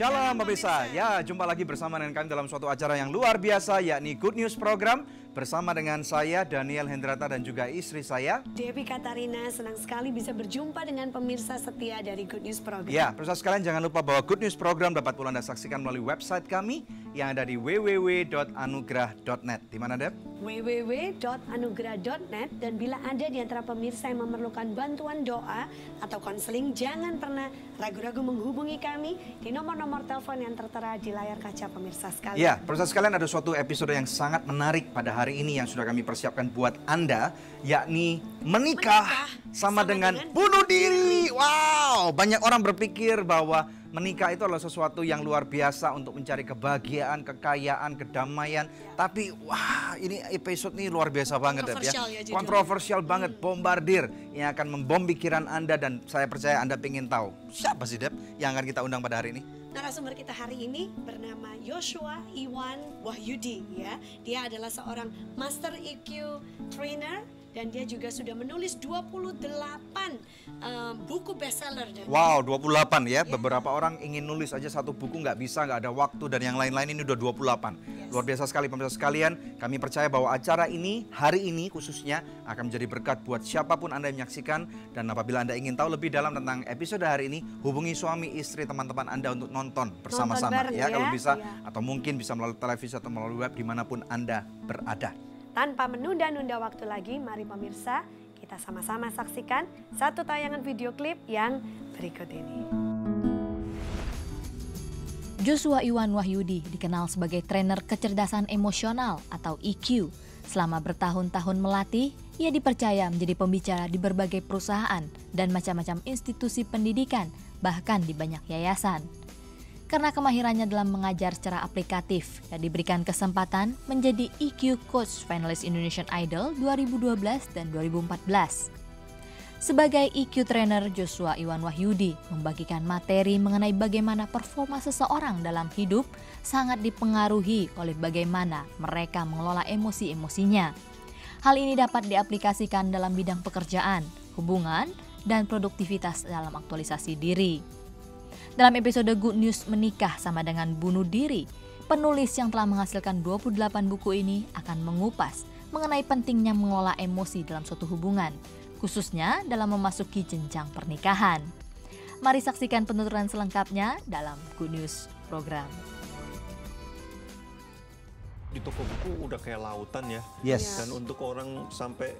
Shalom pemirsa, ya jumpa lagi bersama dengan kami dalam suatu acara yang luar biasa, yakni Good News Program. Bersama dengan saya, Daniel Hendrata, dan juga istri saya, Devi Katarina. Senang sekali bisa berjumpa dengan pemirsa setia dari Good News Program. Ya, pemirsa sekalian jangan lupa bahwa Good News Program dapat pula Anda saksikan melalui website kami yang ada di www.anugrah.net. Di mana, Deb? www.anugrah.net. Dan bila ada di antara pemirsa yang memerlukan bantuan doa atau konseling, jangan pernah ragu-ragu menghubungi kami di nomor-nomor telepon yang tertera di layar kaca pemirsa sekalian. Ya, pemirsa sekalian, ada suatu episode yang sangat menarik pada hari ini yang sudah kami persiapkan buat Anda, yakni menikah sama dengan bunuh diri. Wow, banyak orang berpikir bahwa menikah itu adalah sesuatu yang luar biasa untuk mencari kebahagiaan, kekayaan, kedamaian. Tapi wah, ini episode ini luar biasa banget, Deb, ya. Kontroversial banget, bombardir yang akan membom pikiran Anda, dan saya percaya Anda pengen tahu siapa sih, Deb, yang akan kita undang pada hari ini. Narasumber kita hari ini bernama Joshua Iwan Wahyudi, ya. Dia adalah seorang Master EQ Trainer dan dia juga sudah menulis 28 buku bestseller. Wow, 28 ya. Beberapa orang ingin nulis aja satu buku nggak bisa, nggak ada waktu, dan yang lain-lain ini udah 28. Luar biasa sekali pemirsa sekalian. Kami percaya bahwa acara ini, hari ini khususnya, akan menjadi berkat buat siapapun Anda yang menyaksikan. Dan apabila Anda ingin tahu lebih dalam tentang episode hari ini, hubungi suami, istri, teman-teman Anda untuk nonton bersama-sama ya, kalau bisa, atau mungkin bisa melalui televisi atau melalui web dimanapun Anda berada. Tanpa menunda-nunda waktu lagi, mari pemirsa kita sama-sama saksikan satu tayangan video klip yang berikut ini. Joshua Iwan Wahyudi dikenal sebagai trainer kecerdasan emosional atau EQ. Selama bertahun-tahun melatih, ia dipercaya menjadi pembicara di berbagai perusahaan dan macam-macam institusi pendidikan, bahkan di banyak yayasan. Karena kemahirannya dalam mengajar secara aplikatif, ia diberikan kesempatan menjadi EQ Coach Finalis Indonesian Idol 2012 dan 2014. Sebagai EQ Trainer, Joshua Iwan Wahyudi membagikan materi mengenai bagaimana performa seseorang dalam hidup sangat dipengaruhi oleh bagaimana mereka mengelola emosi-emosinya. Hal ini dapat diaplikasikan dalam bidang pekerjaan, hubungan, dan produktivitas dalam aktualisasi diri. Dalam episode Good News Menikah sama dengan bunuh diri, penulis yang telah menghasilkan 28 buku ini akan mengupas mengenai pentingnya mengelola emosi dalam suatu hubungan, khususnya dalam memasuki jenjang pernikahan. Mari saksikan penuturan selengkapnya dalam Good News Program. Di toko buku udah kayak lautan ya. Yes. Dan untuk orang sampai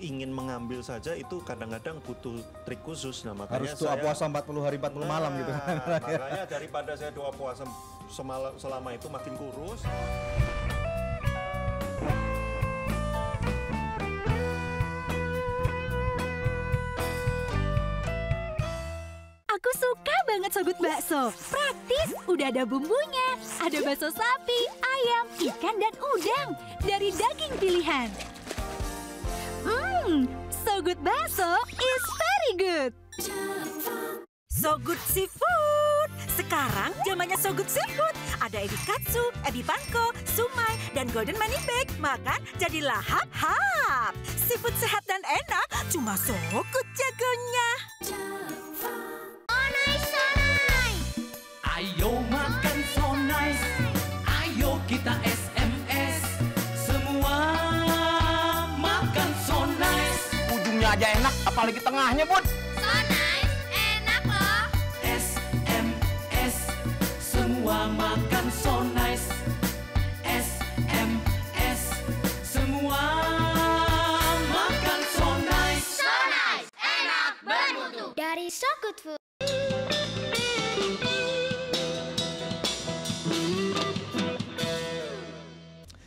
ingin mengambil saja itu kadang-kadang butuh trik khusus. Nah, makanya harus doa puasa 40 hari 40 malam gitu. Makanya daripada saya doa puasa selama itu makin kurus. Aku suka banget Sogut Bakso. Praktis, udah ada bumbunya. Ada bakso sapi, ayam, ikan, dan udang. Dari daging pilihan. Sogut Bakso is very good. Sogut Seafood. Sekarang zamannya Sogut Seafood. Ada ebi katsu, ebi panko, sumai, dan golden money bag. Makan jadi lahap-hap. Seafood sehat dan enak, cuma Sogut jagonya. Ayo makan so nice, ayo kita SMS, semua makan so nice. Ujungnya aja enak, apalagi tengahnya, Bun. So nice, enak loh. SMS, semua makan so nice. SMS, semua makan so nice. So nice, enak, bermutu. Dari So Good Food.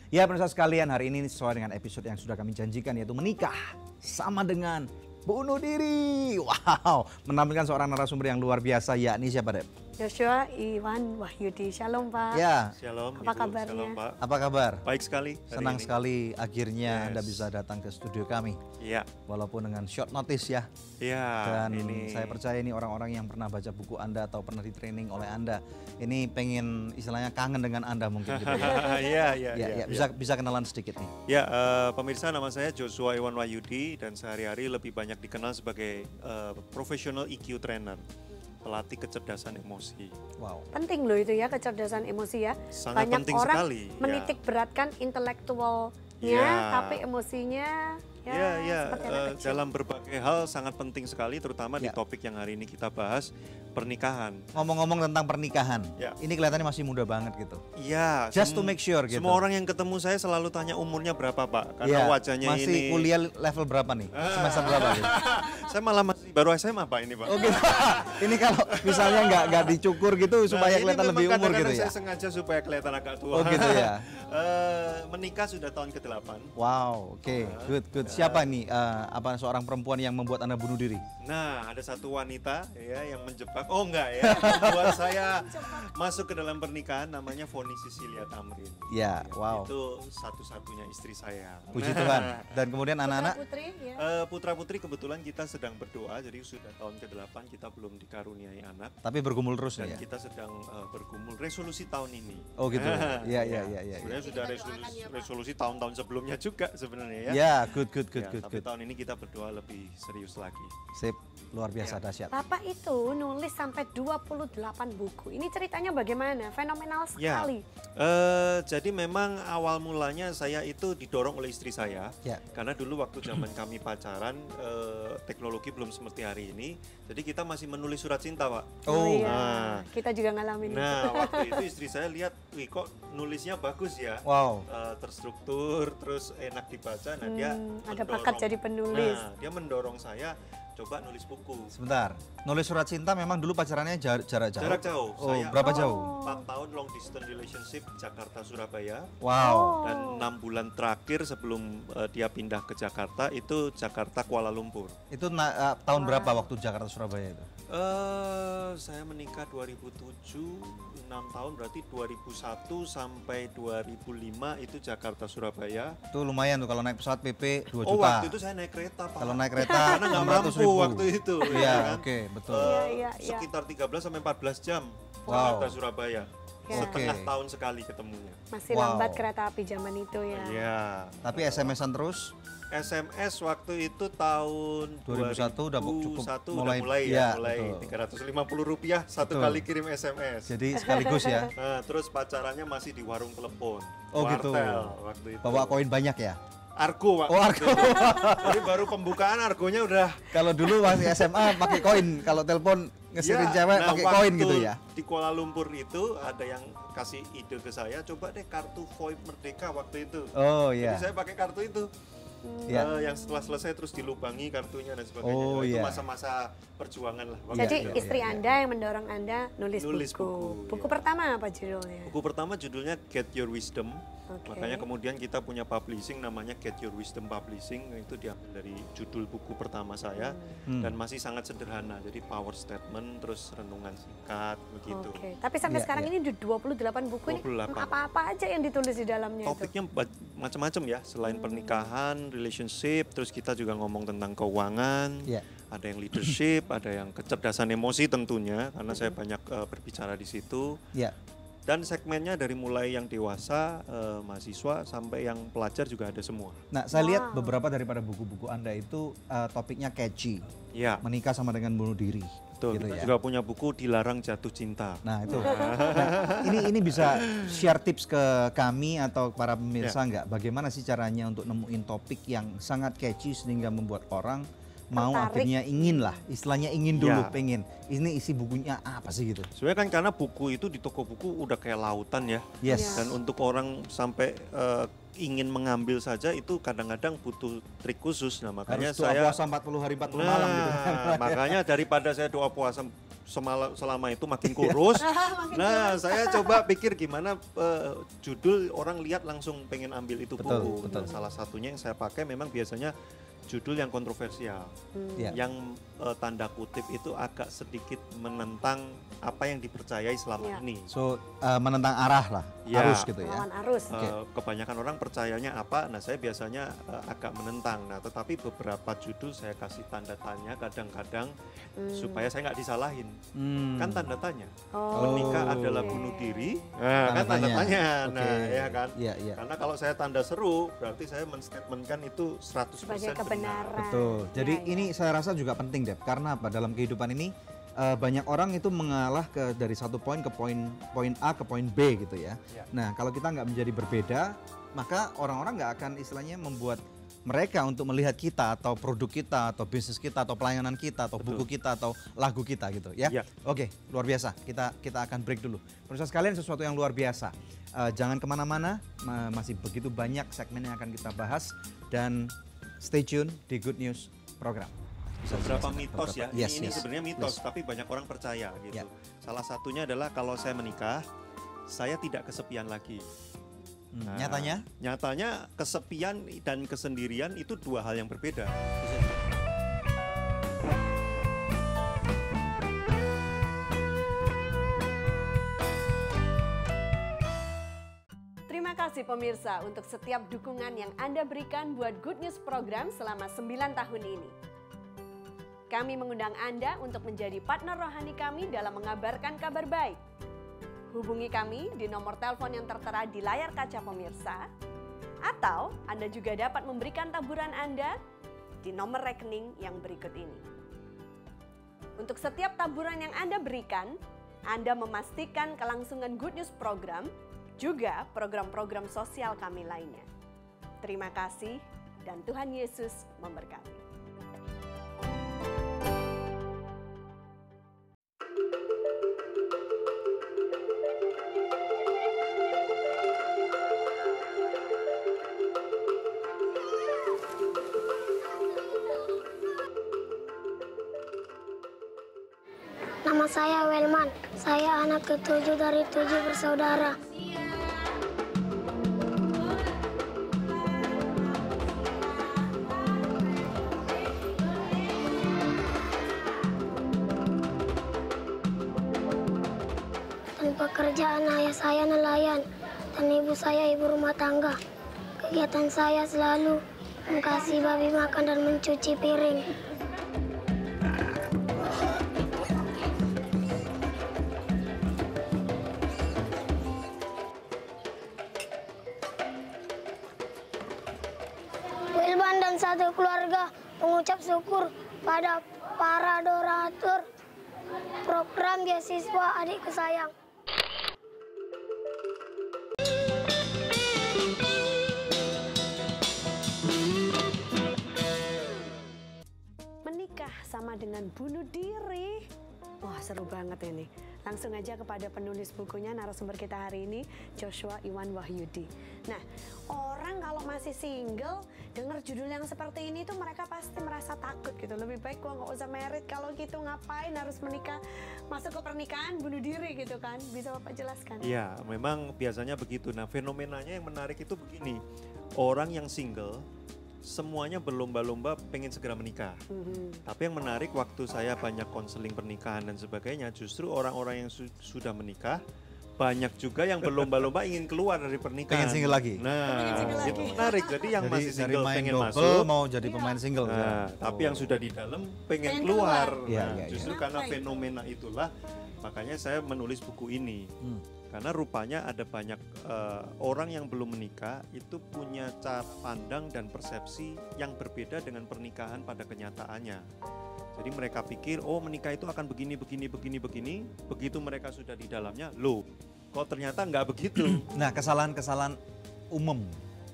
Ya pemirsa sekalian, hari ini sesuai dengan episode yang sudah kami janjikan, yaitu menikah sama dengan bunuh diri. Wow, menampilkan seorang narasumber yang luar biasa, yakni siapa, Deb? Joshua Iwan Wahyudi. Shalom Pak. Ya. Shalom. Apa Ibu. kabarnya? Shalom, Pak. Apa kabar? Baik sekali. Senang ini. sekali akhirnya Yes. Anda bisa datang ke studio kami. Iya. Walaupun dengan short notice ya. Iya. Dan Ini. saya percaya ini orang-orang yang pernah baca buku Anda atau pernah di training oleh Anda. Ini pengen istilahnya kangen dengan Anda mungkin gitu ya. Iya. Ya, bisa kenalan sedikit nih. Ya, pemirsa, nama saya Joshua Iwan Wahyudi dan sehari-hari lebih banyak dikenal sebagai professional EQ trainer. pelatih kecerdasan emosi. Wow. Penting loh itu ya, kecerdasan emosi ya. Sangat Banyak penting orang sekali, ya. menitik beratkan intelektualnya, Ya. tapi emosinya Ya, seperti anak kecil. dalam berbagai hal sangat penting sekali, terutama di Ya. topik yang hari ini kita bahas, pernikahan. Ngomong-ngomong tentang pernikahan, Ya. ini kelihatannya masih muda banget gitu. Iya. Just to make sure gitu. Semua orang yang ketemu saya selalu tanya umurnya berapa, Pak, karena Iya, wajahnya masih ini. kuliah level berapa nih? Semester berapa gitu? Saya malah masih baru SMA, Pak, ini, Pak. Oh gitu. Ini kalau misalnya nggak dicukur gitu supaya ini kelihatan memang lebih umur kadang-kadang gitu ya. Saya sengaja supaya kelihatan agak tua. Oh gitu ya. Menikah sudah tahun ke-8. Wow, oke, good. Siapa nih apa seorang perempuan yang membuat Anda bunuh diri? Nah, ada satu wanita ya yang menjebak. Oh enggak ya. Buat saya masuk ke dalam pernikahan namanya Foni Cecilia Tamrin. Ya, wow. Itu satu-satunya istri saya. Puji Tuhan. Dan kemudian anak-anak? Putri ya. Putra-putri kebetulan kita sedang berdoa, jadi sudah tahun ke-8 kita belum dikaruniai anak. Tapi bergumul terus Dan nih ya? kita sedang bergumul resolusi tahun ini. Oh gitu. Iya. Sebenarnya sudah resolusi tahun-tahun sebelumnya juga sebenarnya ya. Ya, good. Tapi tahun ini kita berdoa lebih serius lagi. Sip, luar biasa dahsyat. Bapak itu nulis sampai 28 buku. Ini ceritanya bagaimana? Fenomenal Ya, sekali. jadi memang awal mulanya saya itu didorong oleh istri saya. Ya. Karena dulu waktu zaman kami pacaran, teknologi belum seperti hari ini. Jadi kita masih menulis surat cinta, Pak. Oh, iya. nah. Kita juga ngalamin itu. Nah, waktu itu istri saya lihat, wih kok nulisnya bagus ya. wow. Terstruktur, terus enak dibaca. Nah, dia ada mendorong. bakat jadi penulis. Nah, dia mendorong saya coba nulis buku. Sebentar, nulis surat cinta memang dulu pacarannya jarak jauh? Jarak jauh. Oh, Saya berapa jauh? 4 tahun long distance relationship Jakarta Surabaya. Wow. Dan 6 bulan terakhir sebelum dia pindah ke Jakarta itu Jakarta Kuala Lumpur. Itu tahun berapa waktu Jakarta Surabaya itu? Saya menikah 2007, 6 tahun berarti 2001 sampai 2005 itu Jakarta Surabaya. Itu lumayan tuh kalau naik pesawat PP 2 juta. Oh, waktu itu saya naik kereta, Pak. Kalau naik kereta karena nggak 600 mampu ribu. waktu itu. Iya, ya kan? oke, betul. Iya. Sekitar 13 sampai 14 jam Wow. Jakarta Surabaya. Ya. Setengah Oke. tahun sekali ketemunya. Masih Wow. lambat kereta api zaman itu ya. Iya. Tapi SMS-an terus? SMS waktu itu tahun 2001 udah cukup 2001 mulai- udah mulai iya, mulai betul. Rp350 satu Betul. kali kirim SMS. Jadi sekaligus ya. Nah, terus pacarannya masih di warung telepon. Oh, gitu. Wartel waktu itu. Bawa koin banyak ya? Argo, Pak. Oh, Argo. Jadi baru pembukaan Argonya udah. Kalau dulu masih SMA pakai koin, kalau telepon ngesirin Ya, cewek nah, pakai koin waktu gitu ya. Di Kuala Lumpur itu ada yang kasih ide ke saya, coba deh kartu VoIP Merdeka waktu itu. Oh Jadi iya. saya pakai kartu itu. Iya. Yang setelah selesai terus dilubangi kartunya dan sebagainya. Oh, Itu iya. masa-masa perjuangan lah. waktu Jadi itu. istri Anda yang mendorong Anda nulis buku. Buku iya. pertama apa judulnya? Buku pertama judulnya Get Your Wisdom. Oke. Makanya kemudian kita punya publishing namanya Get Your Wisdom Publishing. Itu diambil dari judul buku pertama saya dan masih sangat sederhana. Jadi power statement, terus renungan singkat begitu. Oke. Tapi sampai Iya, sekarang iya. ini di 28 buku ini 28. apa-apa aja yang ditulis di dalamnya itu. Topiknya macam-macam ya, selain pernikahan, relationship, terus kita juga ngomong tentang keuangan, Iya. ada yang leadership, ada yang kecerdasan emosi tentunya, karena saya banyak berbicara di situ. Iya. Dan segmennya dari mulai yang dewasa, mahasiswa, sampai yang pelajar juga ada semua. Nah, saya lihat beberapa daripada buku-buku Anda itu topiknya catchy. Ya, Menikah sama dengan bunuh diri. betul. Gitu Kita ya. juga punya buku Dilarang Jatuh Cinta. Nah, itu. Nah, ini bisa share tips ke kami atau para pemirsa Ya. nggak? Bagaimana sih caranya untuk nemuin topik yang sangat catchy sehingga membuat orang mau Tertarik. akhirnya ingin lah, istilahnya ingin dulu, Ya. pengen. Ini isi bukunya apa sih gitu? Sebenarnya kan karena buku itu di toko buku udah kayak lautan ya. Yes. Dan untuk orang sampai ingin mengambil saja itu kadang-kadang butuh trik khusus. Nah, makanya Harus doa saya puasa 40 hari 40 malam gitu. makanya daripada saya doa puasa selama itu makin kurus. Nah, saya coba pikir gimana judul orang lihat langsung pengen ambil itu Betul, buku. betul. Nah, salah satunya yang saya pakai memang biasanya judul yang kontroversial. Ya. Yang tanda kutip itu agak sedikit menentang apa yang dipercayai selama Ya. ini. So menentang arah lah, Ya. arus gitu ya. Lawan arus. Kebanyakan orang percayanya apa, nah saya biasanya agak menentang. Nah, tetapi beberapa judul saya kasih tanda tanya kadang-kadang supaya saya nggak disalahin. Kan tanda tanya. Menikah adalah bunuh diri. Nah, kan tanda tanya. Nah, Oke. ya kan. Iya, iya. Karena kalau saya tanda seru, berarti saya menstatementkan itu 100% Sebagai benar. kebenaran. Betul. Jadi Ya, ya. ini saya rasa juga penting, Dep. Karena apa? Dalam kehidupan ini banyak orang itu mengalah dari satu poin ke poin A ke poin B gitu ya. Nah, kalau kita nggak menjadi berbeda, maka orang-orang nggak akan istilahnya membuat mereka untuk melihat kita atau produk kita atau bisnis kita atau pelayanan kita atau buku kita atau lagu kita gitu ya. Oke, luar biasa. Kita akan break dulu. Pemirsa sekalian, sesuatu yang luar biasa. Jangan kemana-mana, masih begitu banyak segmen yang akan kita bahas dan stay tune di Good News program. Beberapa mitos ya, ini sebenarnya mitos tapi banyak orang percaya gitu. Salah satunya adalah kalau saya menikah, saya tidak kesepian lagi. Nah, nyatanya kesepian dan kesendirian itu dua hal yang berbeda. Terima kasih pemirsa untuk setiap dukungan yang Anda berikan buat Good News program selama 9 tahun ini. Kami mengundang Anda untuk menjadi partner rohani kami dalam mengabarkan kabar baik. Hubungi kami di nomor telepon yang tertera di layar kaca pemirsa, atau Anda juga dapat memberikan taburan Anda di nomor rekening yang berikut ini. Untuk setiap taburan yang Anda berikan, Anda memastikan kelangsungan Good News program, juga program-program sosial kami lainnya. Terima kasih dan Tuhan Yesus memberkati. Nama saya Welman, saya anak ke-7 dari 7 bersaudara. Dan pekerjaan ayah saya nelayan, dan ibu saya ibu rumah tangga. Kegiatan saya selalu mengasihi babi makan dan mencuci piring. Wilban dan satu keluarga mengucap syukur pada para donatur program beasiswa adikku sayang. Menikah sama dengan bunuh diri. Wah, seru banget ini. Langsung aja kepada penulis bukunya, narasumber kita hari ini, Joshua Iwan Wahyudi. Nah, orang kalau masih single, dengar judul yang seperti ini tuh mereka pasti merasa takut gitu. Lebih baik gua nggak usah married, kalau gitu ngapain harus menikah, masuk ke pernikahan, bunuh diri gitu kan. Bisa Bapak jelaskan? Iya, memang biasanya begitu. Nah, fenomenanya yang menarik itu begini. Orang yang single, semuanya berlomba-lomba pengen segera menikah. Tapi yang menarik, waktu saya banyak konseling pernikahan dan sebagainya, justru orang-orang yang sudah menikah banyak juga yang berlomba-lomba ingin keluar dari pernikahan. Pengen single lagi. Nah, itu menarik. Jadi yang masih single pengen double, masuk, mau jadi pemain single. nah, tapi yang sudah di dalam pengen keluar. Nah, justru karena fenomena itulah, makanya saya menulis buku ini. Karena rupanya ada banyak orang yang belum menikah itu punya cara pandang dan persepsi yang berbeda dengan pernikahan pada kenyataannya. Jadi mereka pikir, oh menikah itu akan begini. Begitu mereka sudah di dalamnya, loh kok ternyata nggak begitu. Nah, kesalahan-kesalahan umum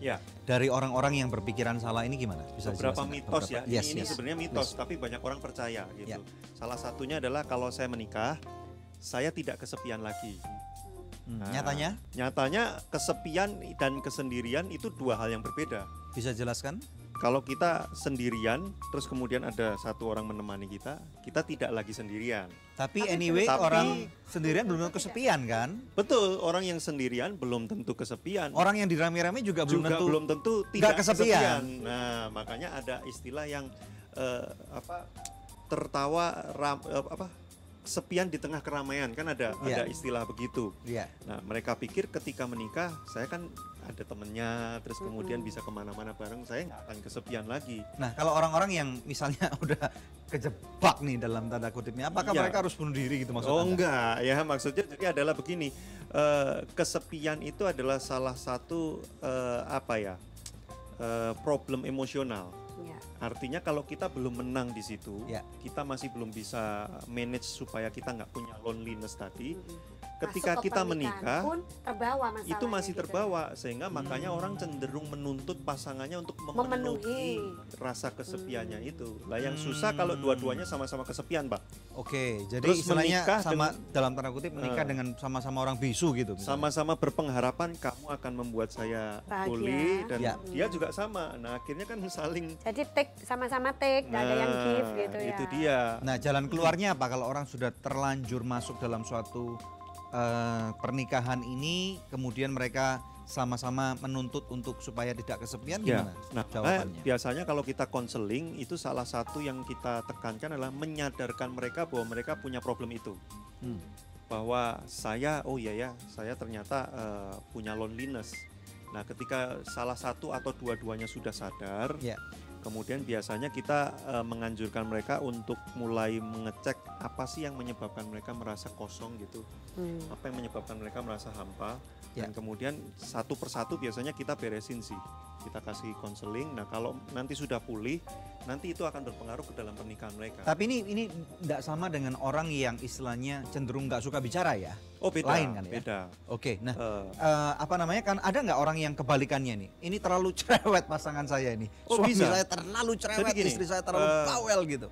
ya dari orang-orang yang berpikiran salah ini gimana? Bisa beberapa mitos ya, ini yes. sebenarnya mitos, tapi banyak orang percaya gitu. Salah satunya adalah kalau saya menikah, saya tidak kesepian lagi. Nah, nyatanya kesepian dan kesendirian itu dua hal yang berbeda. Bisa jelaskan? Kalau kita sendirian, terus kemudian ada satu orang menemani kita tidak lagi sendirian. Tapi anyway, orang sendirian belum tentu kesepian kan? Betul, orang yang sendirian belum tentu kesepian. Orang yang dirame-rame juga belum tentu tidak kesepian. Nah, makanya ada istilah yang kesepian di tengah keramaian, kan ada istilah begitu. Nah, mereka pikir ketika menikah saya kan ada temennya, terus kemudian bisa kemana-mana bareng, saya nggak akan kesepian lagi. Nah, kalau orang-orang yang misalnya udah kejebak nih dalam tanda kutipnya, apakah mereka harus bunuh diri gitu maksudnya? Oh enggak, ya maksudnya jadi adalah begini, kesepian itu adalah salah satu problem emosional. Ya. Artinya kalau kita belum menang di situ, Ya. kita masih belum bisa manage supaya kita nggak punya loneliness tadi. Masuk Ketika ke kita pernikahan menikah, pun terbawa masalahnya itu masih gitu. terbawa, sehingga makanya orang cenderung menuntut pasangannya untuk memenuhi rasa kesepiannya itu. Lah yang susah kalau dua-duanya sama-sama kesepian, Pak. Oke, jadi Terus istilahnya menikah sama dalam tanda kutip menikah dengan sama-sama orang bisu gitu. misalnya. Sama-sama berpengharapan kamu akan membuat saya Bahagia. pulih dan Ya. dia juga sama. Nah, akhirnya kan saling Jadi sama-sama take, nggak ada yang give gitu ya. Itu dia. Nah, jalan keluarnya apa kalau orang sudah terlanjur masuk dalam suatu pernikahan ini, kemudian mereka sama-sama menuntut untuk supaya tidak kesepian, Ya, gimana nah jawabannya? biasanya kalau kita konseling itu salah satu yang kita tekankan adalah menyadarkan mereka bahwa mereka punya problem itu, bahwa saya, oh iya ya, saya ternyata punya loneliness. Nah, ketika salah satu atau dua-duanya sudah sadar, Ya. kemudian biasanya kita menganjurkan mereka untuk mulai mengecek apa sih yang menyebabkan mereka merasa kosong gitu, apa yang menyebabkan mereka merasa hampa. Ya. Dan kemudian satu persatu biasanya kita beresin sih, kita kasih konseling. Nah, kalau nanti sudah pulih, nanti itu akan berpengaruh ke dalam pernikahan mereka. Tapi ini tidak sama dengan orang yang istilahnya cenderung nggak suka bicara ya? Oh, beda, Lain kan ya? beda. Oke, nah Eh, apa namanya kan ada nggak orang yang kebalikannya nih? Ini terlalu cerewet pasangan saya ini. Oh, Suami bisa. saya terlalu cerewet, Jadi gini, istri saya terlalu bawel gitu.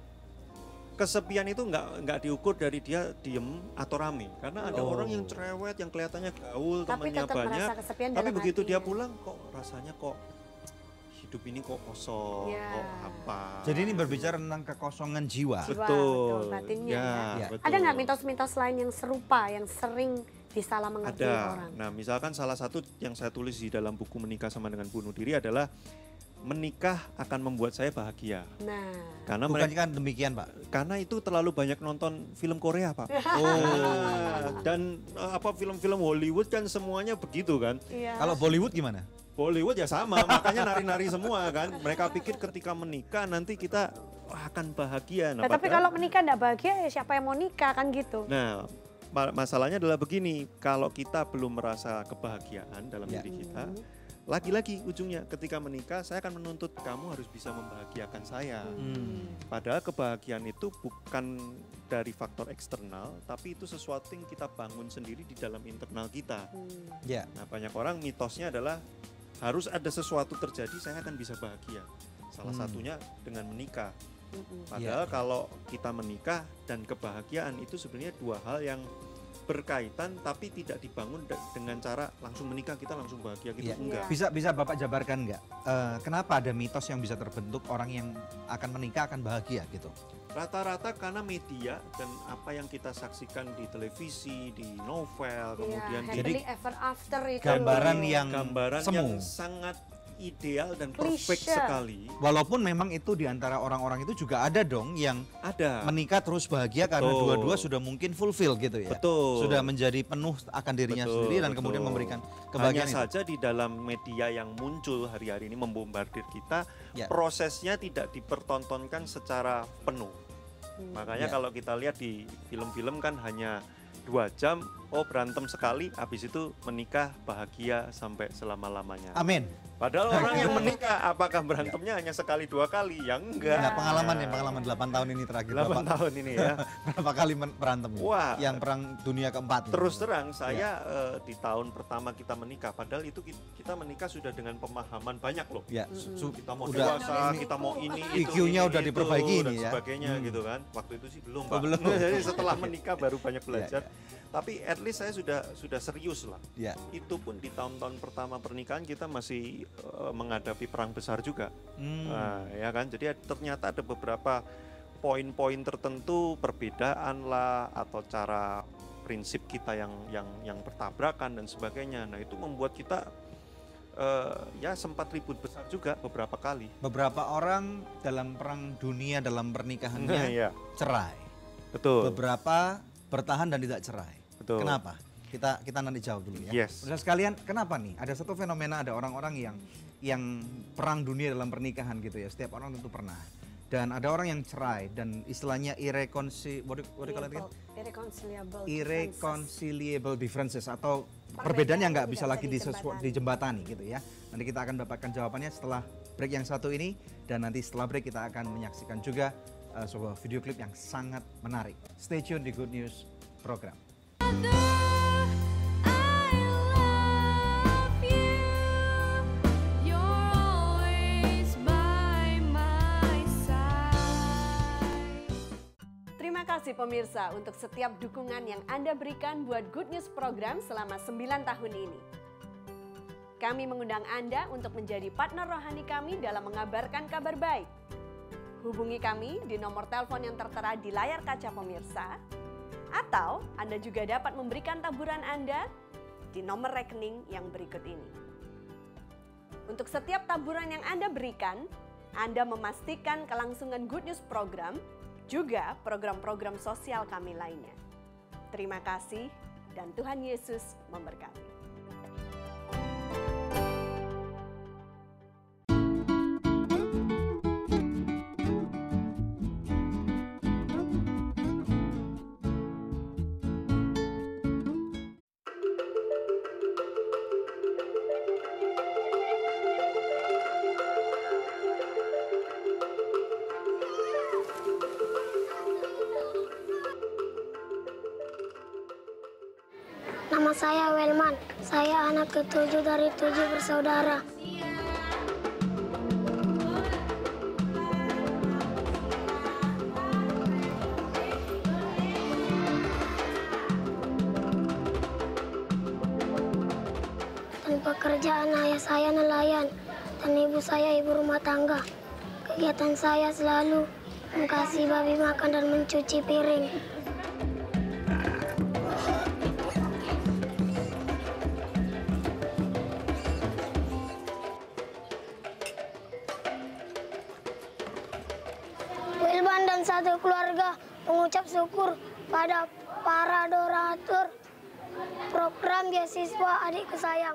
kesepian itu nggak diukur dari dia diem atau rame, karena ada orang yang cerewet yang kelihatannya gaul, Tapi temannya tetap banyak, merasa kesepian tapi dalam begitu hati. dia pulang kok rasanya kok hidup ini kok kosong, Ya. kok apa. Jadi ini berbicara tentang kekosongan jiwa. Jiwa, betul, batinnya ya, ya. betul. Ada nggak mitos-mitos lain yang serupa yang sering disalah mengerti Ada. orang? Nah, misalkan salah satu yang saya tulis di dalam buku Menikah Sama Dengan Bunuh Diri adalah menikah akan membuat saya bahagia. Nah, Karena Bukan kan demikian, Pak? karena itu terlalu banyak nonton film Korea, Pak. Dan apa film-film Hollywood kan semuanya begitu kan. iya. Kalau Bollywood gimana? Bollywood ya sama, makanya nari-nari semua kan. Mereka pikir ketika menikah nanti kita akan bahagia. Nah, tapi padahal- kalau menikah nggak bahagia ya siapa yang mau nikah kan gitu? Nah, masalahnya adalah begini, kalau kita belum merasa kebahagiaan dalam Ya. diri kita, lagi-lagi ujungnya ketika menikah saya akan menuntut kamu harus bisa membahagiakan saya. Padahal kebahagiaan itu bukan dari faktor eksternal, tapi itu sesuatu yang kita bangun sendiri di dalam internal kita. Ya. Nah, banyak orang mitosnya adalah harus ada sesuatu terjadi saya akan bisa bahagia. Salah satunya dengan menikah. Padahal kalau kita menikah dan kebahagiaan itu sebenarnya dua hal yang berkaitan tapi tidak dibangun dengan cara langsung menikah kita langsung bahagia gitu, Iya. enggak. Bisa Bapak jabarkan nggak? Kenapa ada mitos yang bisa terbentuk orang yang akan menikah akan bahagia gitu? Rata-rata karena media dan apa yang kita saksikan di televisi, di novel, kemudian di happily ever after itu Gambaran loh. yang gambaran semu. yang sangat ideal dan perfect Klise. sekali. Walaupun memang itu di antara orang-orang itu juga ada dong yang Ada. menikah terus bahagia karena Betul. dua-dua sudah mungkin fulfill gitu ya. Betul. Sudah menjadi penuh akan dirinya Betul, sendiri dan betul. kemudian memberikan Hanya kebahagiaan itu. saja di dalam media yang muncul hari-hari ini membombardir kita, Ya. prosesnya tidak dipertontonkan secara penuh. Makanya Ya. kalau kita lihat di film-film kan hanya 2 jam, oh berantem sekali, habis itu menikah bahagia sampai selama-lamanya. Amin. Padahal orang yang menikah, apakah berantemnya hanya sekali 2 kali? Ya enggak. Nah, pengalaman 8 tahun ini terakhir 8 Bapak. tahun ini ya. Berapa kali berantem? Wah. Yang perang dunia keempat. nih. Terus terang saya di tahun pertama kita menikah, padahal itu kita menikah sudah dengan pemahaman banyak loh. Ya, Kita mau udah dewasa, kita mau ini, itu, IQ-nya ini, udah itu, diperbaiki dan ini ya. sebagainya gitu kan. Waktu itu sih belum, Pak. belum. Jadi setelah menikah baru banyak belajar. Ya, Tapi at least saya sudah serius lah. Ya. Itu pun di tahun-tahun pertama pernikahan kita masih menghadapi perang besar juga. Nah, ya kan. Jadi ternyata ada beberapa poin-poin tertentu, perbedaan lah atau cara prinsip kita yang bertabrakan dan sebagainya. Nah, itu membuat kita ya sempat ribut besar juga beberapa kali. Beberapa orang dalam perang dunia dalam pernikahannya Nah, ya. cerai. Betul. Beberapa bertahan dan tidak cerai. Betul. Kenapa? Kita nanti jawab dulu ya. Yes. Saudara sekalian, kenapa nih? Ada satu fenomena, ada orang-orang yang perang dunia dalam pernikahan gitu ya. Setiap orang tentu pernah. Dan ada orang yang cerai dan istilahnya Irreconcilable differences. irreconcilable differences atau perbedaan yang nggak bisa lagi dijembatani gitu ya. Nanti kita akan dapatkan jawabannya setelah break yang satu ini, dan nanti setelah break kita akan menyaksikan juga sebuah video klip yang sangat menarik. Stay tune di Good News program. Terima kasih pemirsa untuk setiap dukungan yang Anda berikan buat Good News program selama 9 tahun ini. Kami mengundang Anda untuk menjadi partner rohani kami dalam mengabarkan kabar baik. Hubungi kami di nomor telepon yang tertera di layar kaca pemirsa, atau Anda juga dapat memberikan taburan Anda di nomor rekening yang berikut ini. Untuk setiap taburan yang Anda berikan, Anda memastikan kelangsungan Good News program, juga program-program sosial kami lainnya. Terima kasih dan Tuhan Yesus memberkati. Nama saya Welman, saya anak ke-7 dari 7 bersaudara. Dan pekerjaan ayah saya nelayan, dan ibu saya ibu rumah tangga. Kegiatan saya selalu mengasihi babi makan dan mencuci piring. Wilban dan satu keluarga mengucap syukur pada para donatur program beasiswa adik kesayang.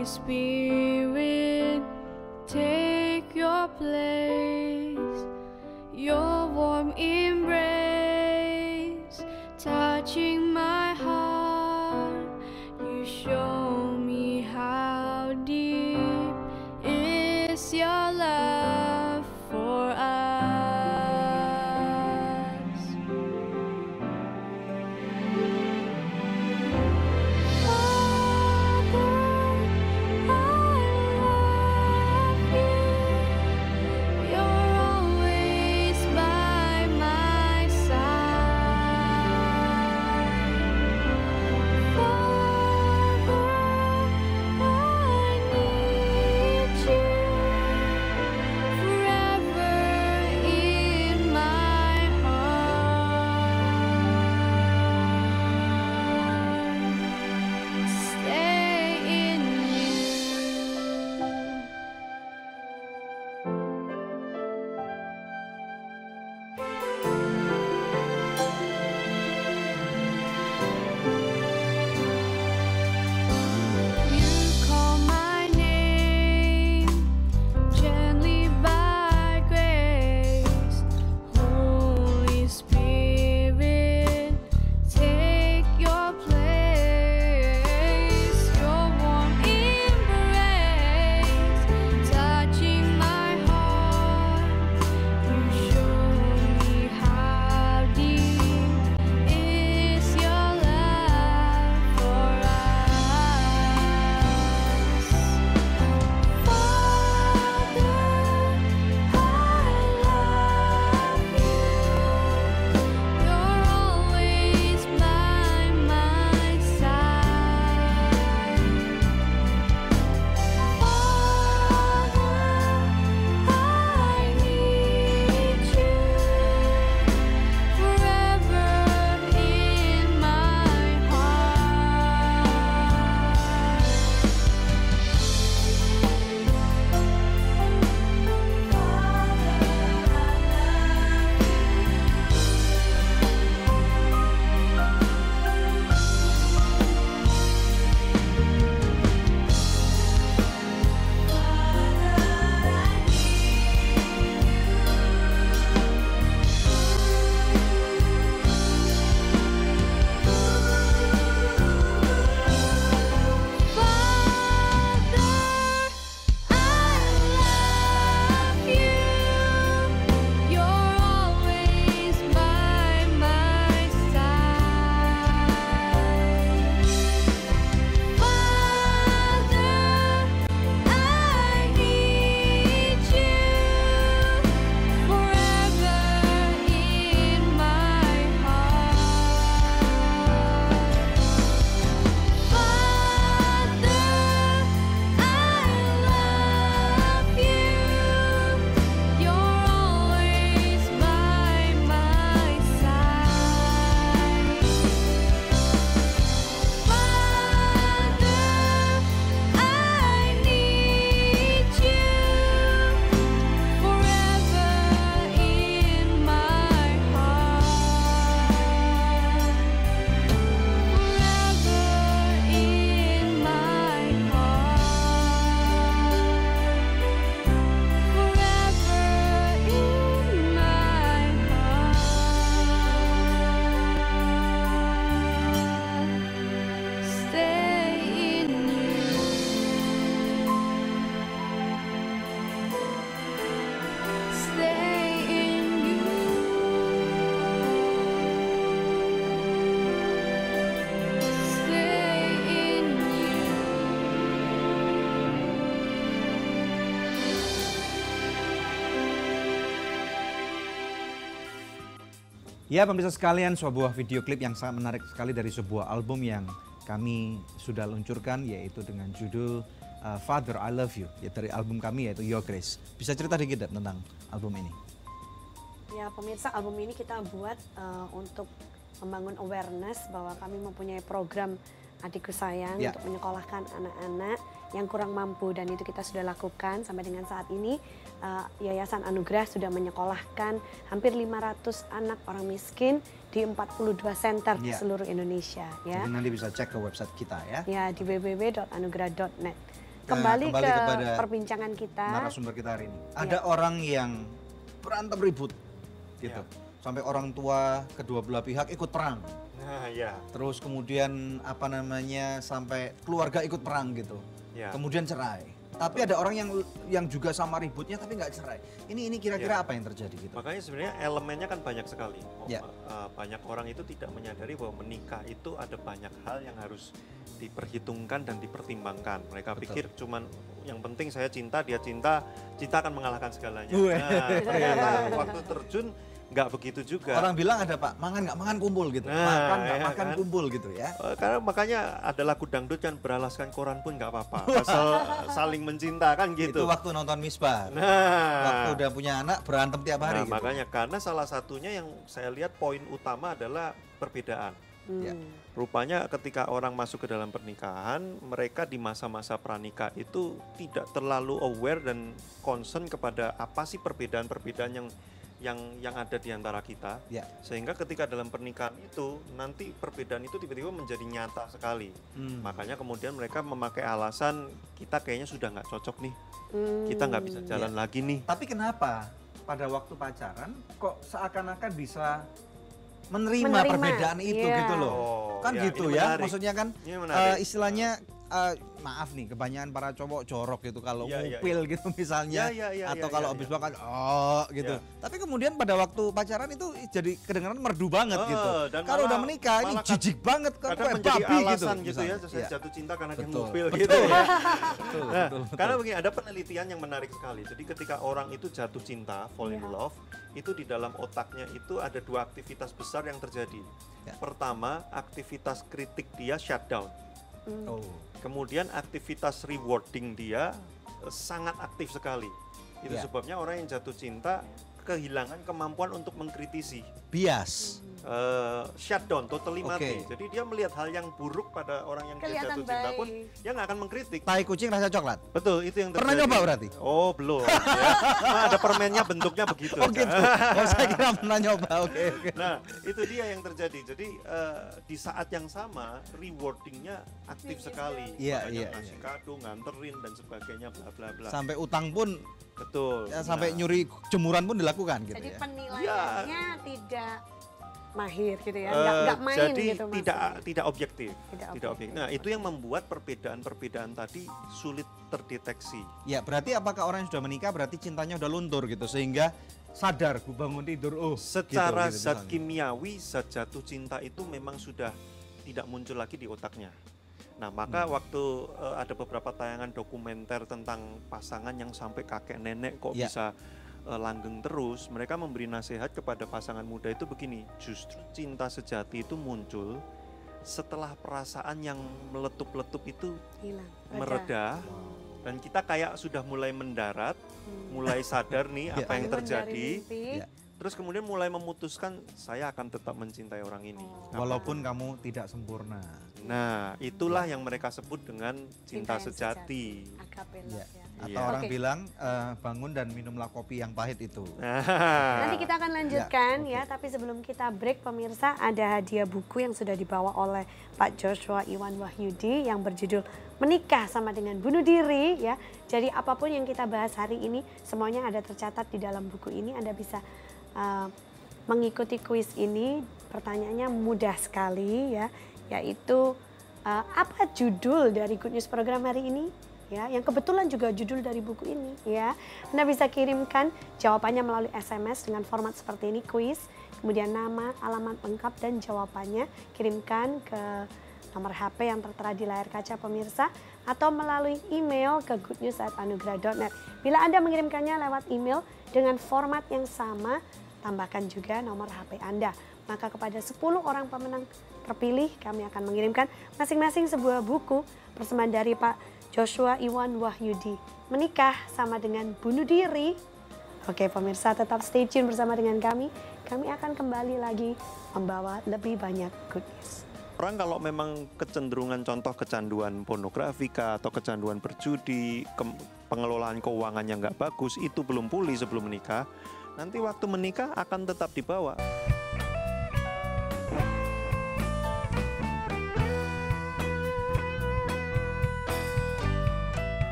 Spirit, take your place, your warm embrace, touching my heart. You show me how deep is your love for us. Father, I love you. Your Ya pemirsa sekalian, sebuah video klip yang sangat menarik sekali dari sebuah album yang kami sudah luncurkan, yaitu dengan judul Father I Love You, ya, dari album kami yaitu Your Grace. Bisa cerita dikit tentang album ini? Ya pemirsa, album ini kita buat untuk membangun awareness bahwa kami mempunyai program Adikku Sayang untuk menyekolahkan anak-anak yang kurang mampu, dan itu kita sudah lakukan sampai dengan saat ini. Yayasan Anugerah sudah menyekolahkan hampir 500 anak orang miskin di 42 center di seluruh Indonesia. Ya. Jadi nanti bisa cek ke website kita ya. Ya, di www.anugerah.net. Kembali ke perbincangan kita. Narasumber kita hari ini. Ada orang yang berantem ribut gitu. Sampai orang tua kedua belah pihak ikut perang. Nah, ya. Terus kemudian apa namanya sampai keluarga ikut perang gitu. Ya. Kemudian cerai. Tapi ada orang yang juga sama ributnya tapi nggak cerai. Ini kira-kira apa yang terjadi gitu? Makanya sebenarnya elemennya kan banyak sekali. Ya. Banyak orang itu tidak menyadari bahwa menikah itu ada banyak hal yang harus diperhitungkan dan dipertimbangkan. Mereka pikir cuman yang penting saya cinta, dia cinta akan mengalahkan segalanya. Nah, ternyata waktu terjun nggak begitu juga. Orang bilang ada Pak, makan nggak makan kumpul gitu. Makan nggak makan kumpul gitu ya. Karena makanya ada lagu dangdut kan, beralaskan koran pun nggak apa-apa. Asal saling mencinta kan gitu. Itu waktu nonton Misbah. Waktu udah punya anak berantem tiap hari gitu. Makanya karena salah satunya yang saya lihat poin utama adalah perbedaan. Ya. Rupanya ketika orang masuk ke dalam pernikahan, mereka di masa-masa pranikah itu tidak terlalu aware dan concern kepada apa sih perbedaan-perbedaan yang ada di antara kita, sehingga ketika dalam pernikahan itu nanti perbedaan itu tiba-tiba menjadi nyata sekali. Makanya kemudian mereka memakai alasan kita kayaknya sudah nggak cocok nih, kita nggak bisa jalan lagi nih. Tapi kenapa pada waktu pacaran kok seakan-akan bisa menerima perbedaan itu gitu loh? Kan gitu ya, maksudnya kan istilahnya maaf nih, kebanyakan para cowok jorok gitu kalau ngupil gitu misalnya, atau kalau habis makan gitu. Tapi kemudian pada waktu pacaran itu jadi kedengaran merdu banget gitu. Kalau udah menikah ini jijik banget kan, kadang menjadi alasan gitu ya, saya jatuh cinta karena dia ngupil gitu ya. Karena begini, ada penelitian yang menarik sekali. Jadi ketika orang itu jatuh cinta, fall in love, itu di dalam otaknya itu ada dua aktivitas besar yang terjadi. Pertama, aktivitas kritik dia shutdown. Kemudian aktivitas rewarding dia sangat aktif sekali. Itu sebabnya orang yang jatuh cinta kehilangan kemampuan untuk mengkritisi. Bias. Shutdown, totally mati. Jadi dia melihat hal yang buruk pada orang yang dia jatuh cinta pun, dia nggak akan mengkritik. Tai kucing rasa coklat. Betul, itu yang terjadi. Pernah nyoba berarti? Oh belum. Ada permennya bentuknya begitu. Oh gitu. Saya kira pernah nyoba. Oke. Nah itu dia yang terjadi. Jadi di saat yang sama rewardingnya aktif sekali. Ngasih kado, nganterin dan sebagainya, bla bla bla. Sampai utang pun. Betul. Ya, sampai nyuri jemuran pun dilakukan gitu. Jadi penilaiannya tidak mahir gitu ya, nggak main jadi gitu. Tidak objektif. Nah itu yang membuat perbedaan-perbedaan tadi sulit terdeteksi. Ya berarti apakah orang yang sudah menikah berarti cintanya udah luntur gitu sehingga sadar bangun tidur secara zat kimiawi zat jatuh cinta itu memang sudah tidak muncul lagi di otaknya. Nah maka waktu ada beberapa tayangan dokumenter tentang pasangan yang sampai kakek nenek kok bisa langgeng terus, mereka memberi nasihat kepada pasangan muda itu begini, justru cinta sejati itu muncul setelah perasaan yang meletup-letup itu mereda, dan kita kayak sudah mulai mendarat, mulai sadar nih apa yang terjadi, terus kemudian mulai memutuskan saya akan tetap mencintai orang ini. Walaupun kamu tidak sempurna. Nah itulah yang mereka sebut dengan cinta sejati. Atau orang bilang bangun dan minumlah kopi yang pahit itu. Nanti kita akan lanjutkan ya, tapi sebelum kita break pemirsa, ada hadiah buku yang sudah dibawa oleh Pak Joshua Iwan Wahyudi yang berjudul Menikah Sama Dengan Bunuh Diri ya. Jadi apapun yang kita bahas hari ini semuanya ada tercatat di dalam buku ini. Anda bisa mengikuti kuis ini, pertanyaannya mudah sekali ya, yaitu apa judul dari Good News program hari ini? Ya, yang kebetulan juga judul dari buku ini ya. Anda bisa kirimkan jawabannya melalui SMS dengan format seperti ini, kuis, kemudian nama, alamat lengkap dan jawabannya kirimkan ke nomor HP yang tertera di layar kaca pemirsa atau melalui email ke goodnews@anugerah.net. Bila Anda mengirimkannya lewat email dengan format yang sama, tambahkan juga nomor HP Anda. Maka kepada 10 orang pemenang terpilih kami akan mengirimkan masing-masing sebuah buku persembahan dari Pak Joshua Iwan Wahyudi. Menikah sama dengan bunuh diri. Oke pemirsa, tetap stay tune bersama dengan kami. Kami akan kembali lagi membawa lebih banyak good news. Orang kalau memang kecenderungan contoh kecanduan pornografi atau kecanduan berjudi, pengelolaan keuangannya nggak bagus, itu belum pulih sebelum menikah, nanti waktu menikah akan tetap dibawa.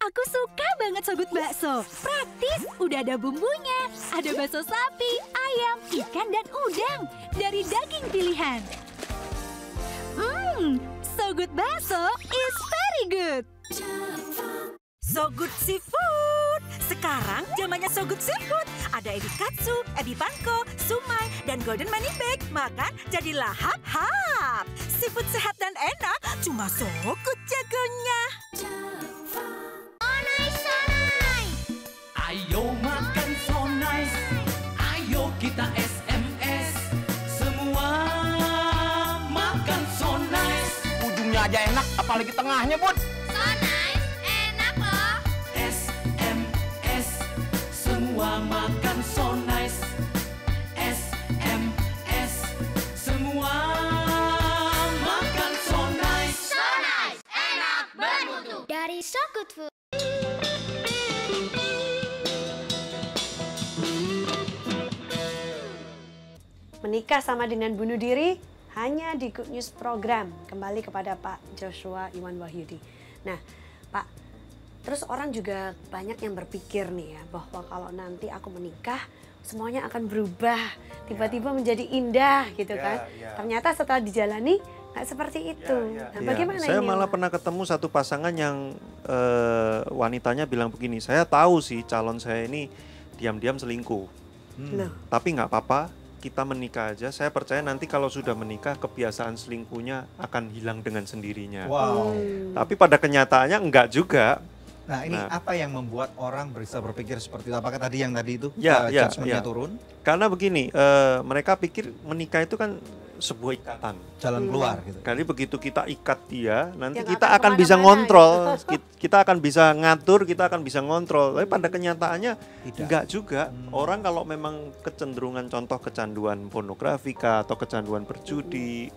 Aku suka banget Sogut Bakso. Praktis, udah ada bumbunya. Ada bakso sapi, ayam, ikan, dan udang. Dari daging pilihan. Sogut Bakso is very good. Sogut Seafood. Sekarang zamannya Sogut Seafood. Ada ebi katsu, ebi panko, sumai, dan golden money bag. Makan jadi lahap-hap. Seafood sehat dan enak, cuma Sogut jagonya. Ayo makan so nice, ayo kita SMS, semua makan so nice. Ujungnya aja enak, apalagi tengahnya, Bud. So nice, enak loh. SMS, semua makan so nice. SMS, semua makan so nice. So nice, enak, bermutu. Dari So Good Food. Menikah sama dengan bunuh diri hanya di Good News program. Kembali kepada Pak Joshua Iwan Wahyudi. Nah Pak, terus orang juga banyak yang berpikir nih ya, bahwa kalau nanti aku menikah semuanya akan berubah, tiba-tiba menjadi indah gitu kan. Ternyata setelah dijalani nggak seperti itu. Nah, bagaimana saya ini? malah pernah ketemu satu pasangan yang wanitanya bilang begini, saya tahu sih calon saya ini diam-diam selingkuh. Tapi nggak apa-apa, kita menikah aja. Saya percaya nanti kalau sudah menikah, kebiasaan selingkuhnya akan hilang dengan sendirinya. Wow. Tapi pada kenyataannya enggak juga. Nah ini apa yang membuat orang bisa berpikir seperti itu? Apakah tadi yang tadi itu Ya, judgment-nya turun? Karena begini, mereka pikir menikah itu kan sebuah ikatan. Jalan keluar gitu. Kali begitu kita ikat dia, nanti Ya, kita nggak akan akan bisa kemana-mana ngontrol, kita akan bisa ngatur, kita akan bisa ngontrol. Tapi pada kenyataannya Tidak. enggak juga. Orang kalau memang kecenderungan contoh kecanduan pornografi atau kecanduan berjudi,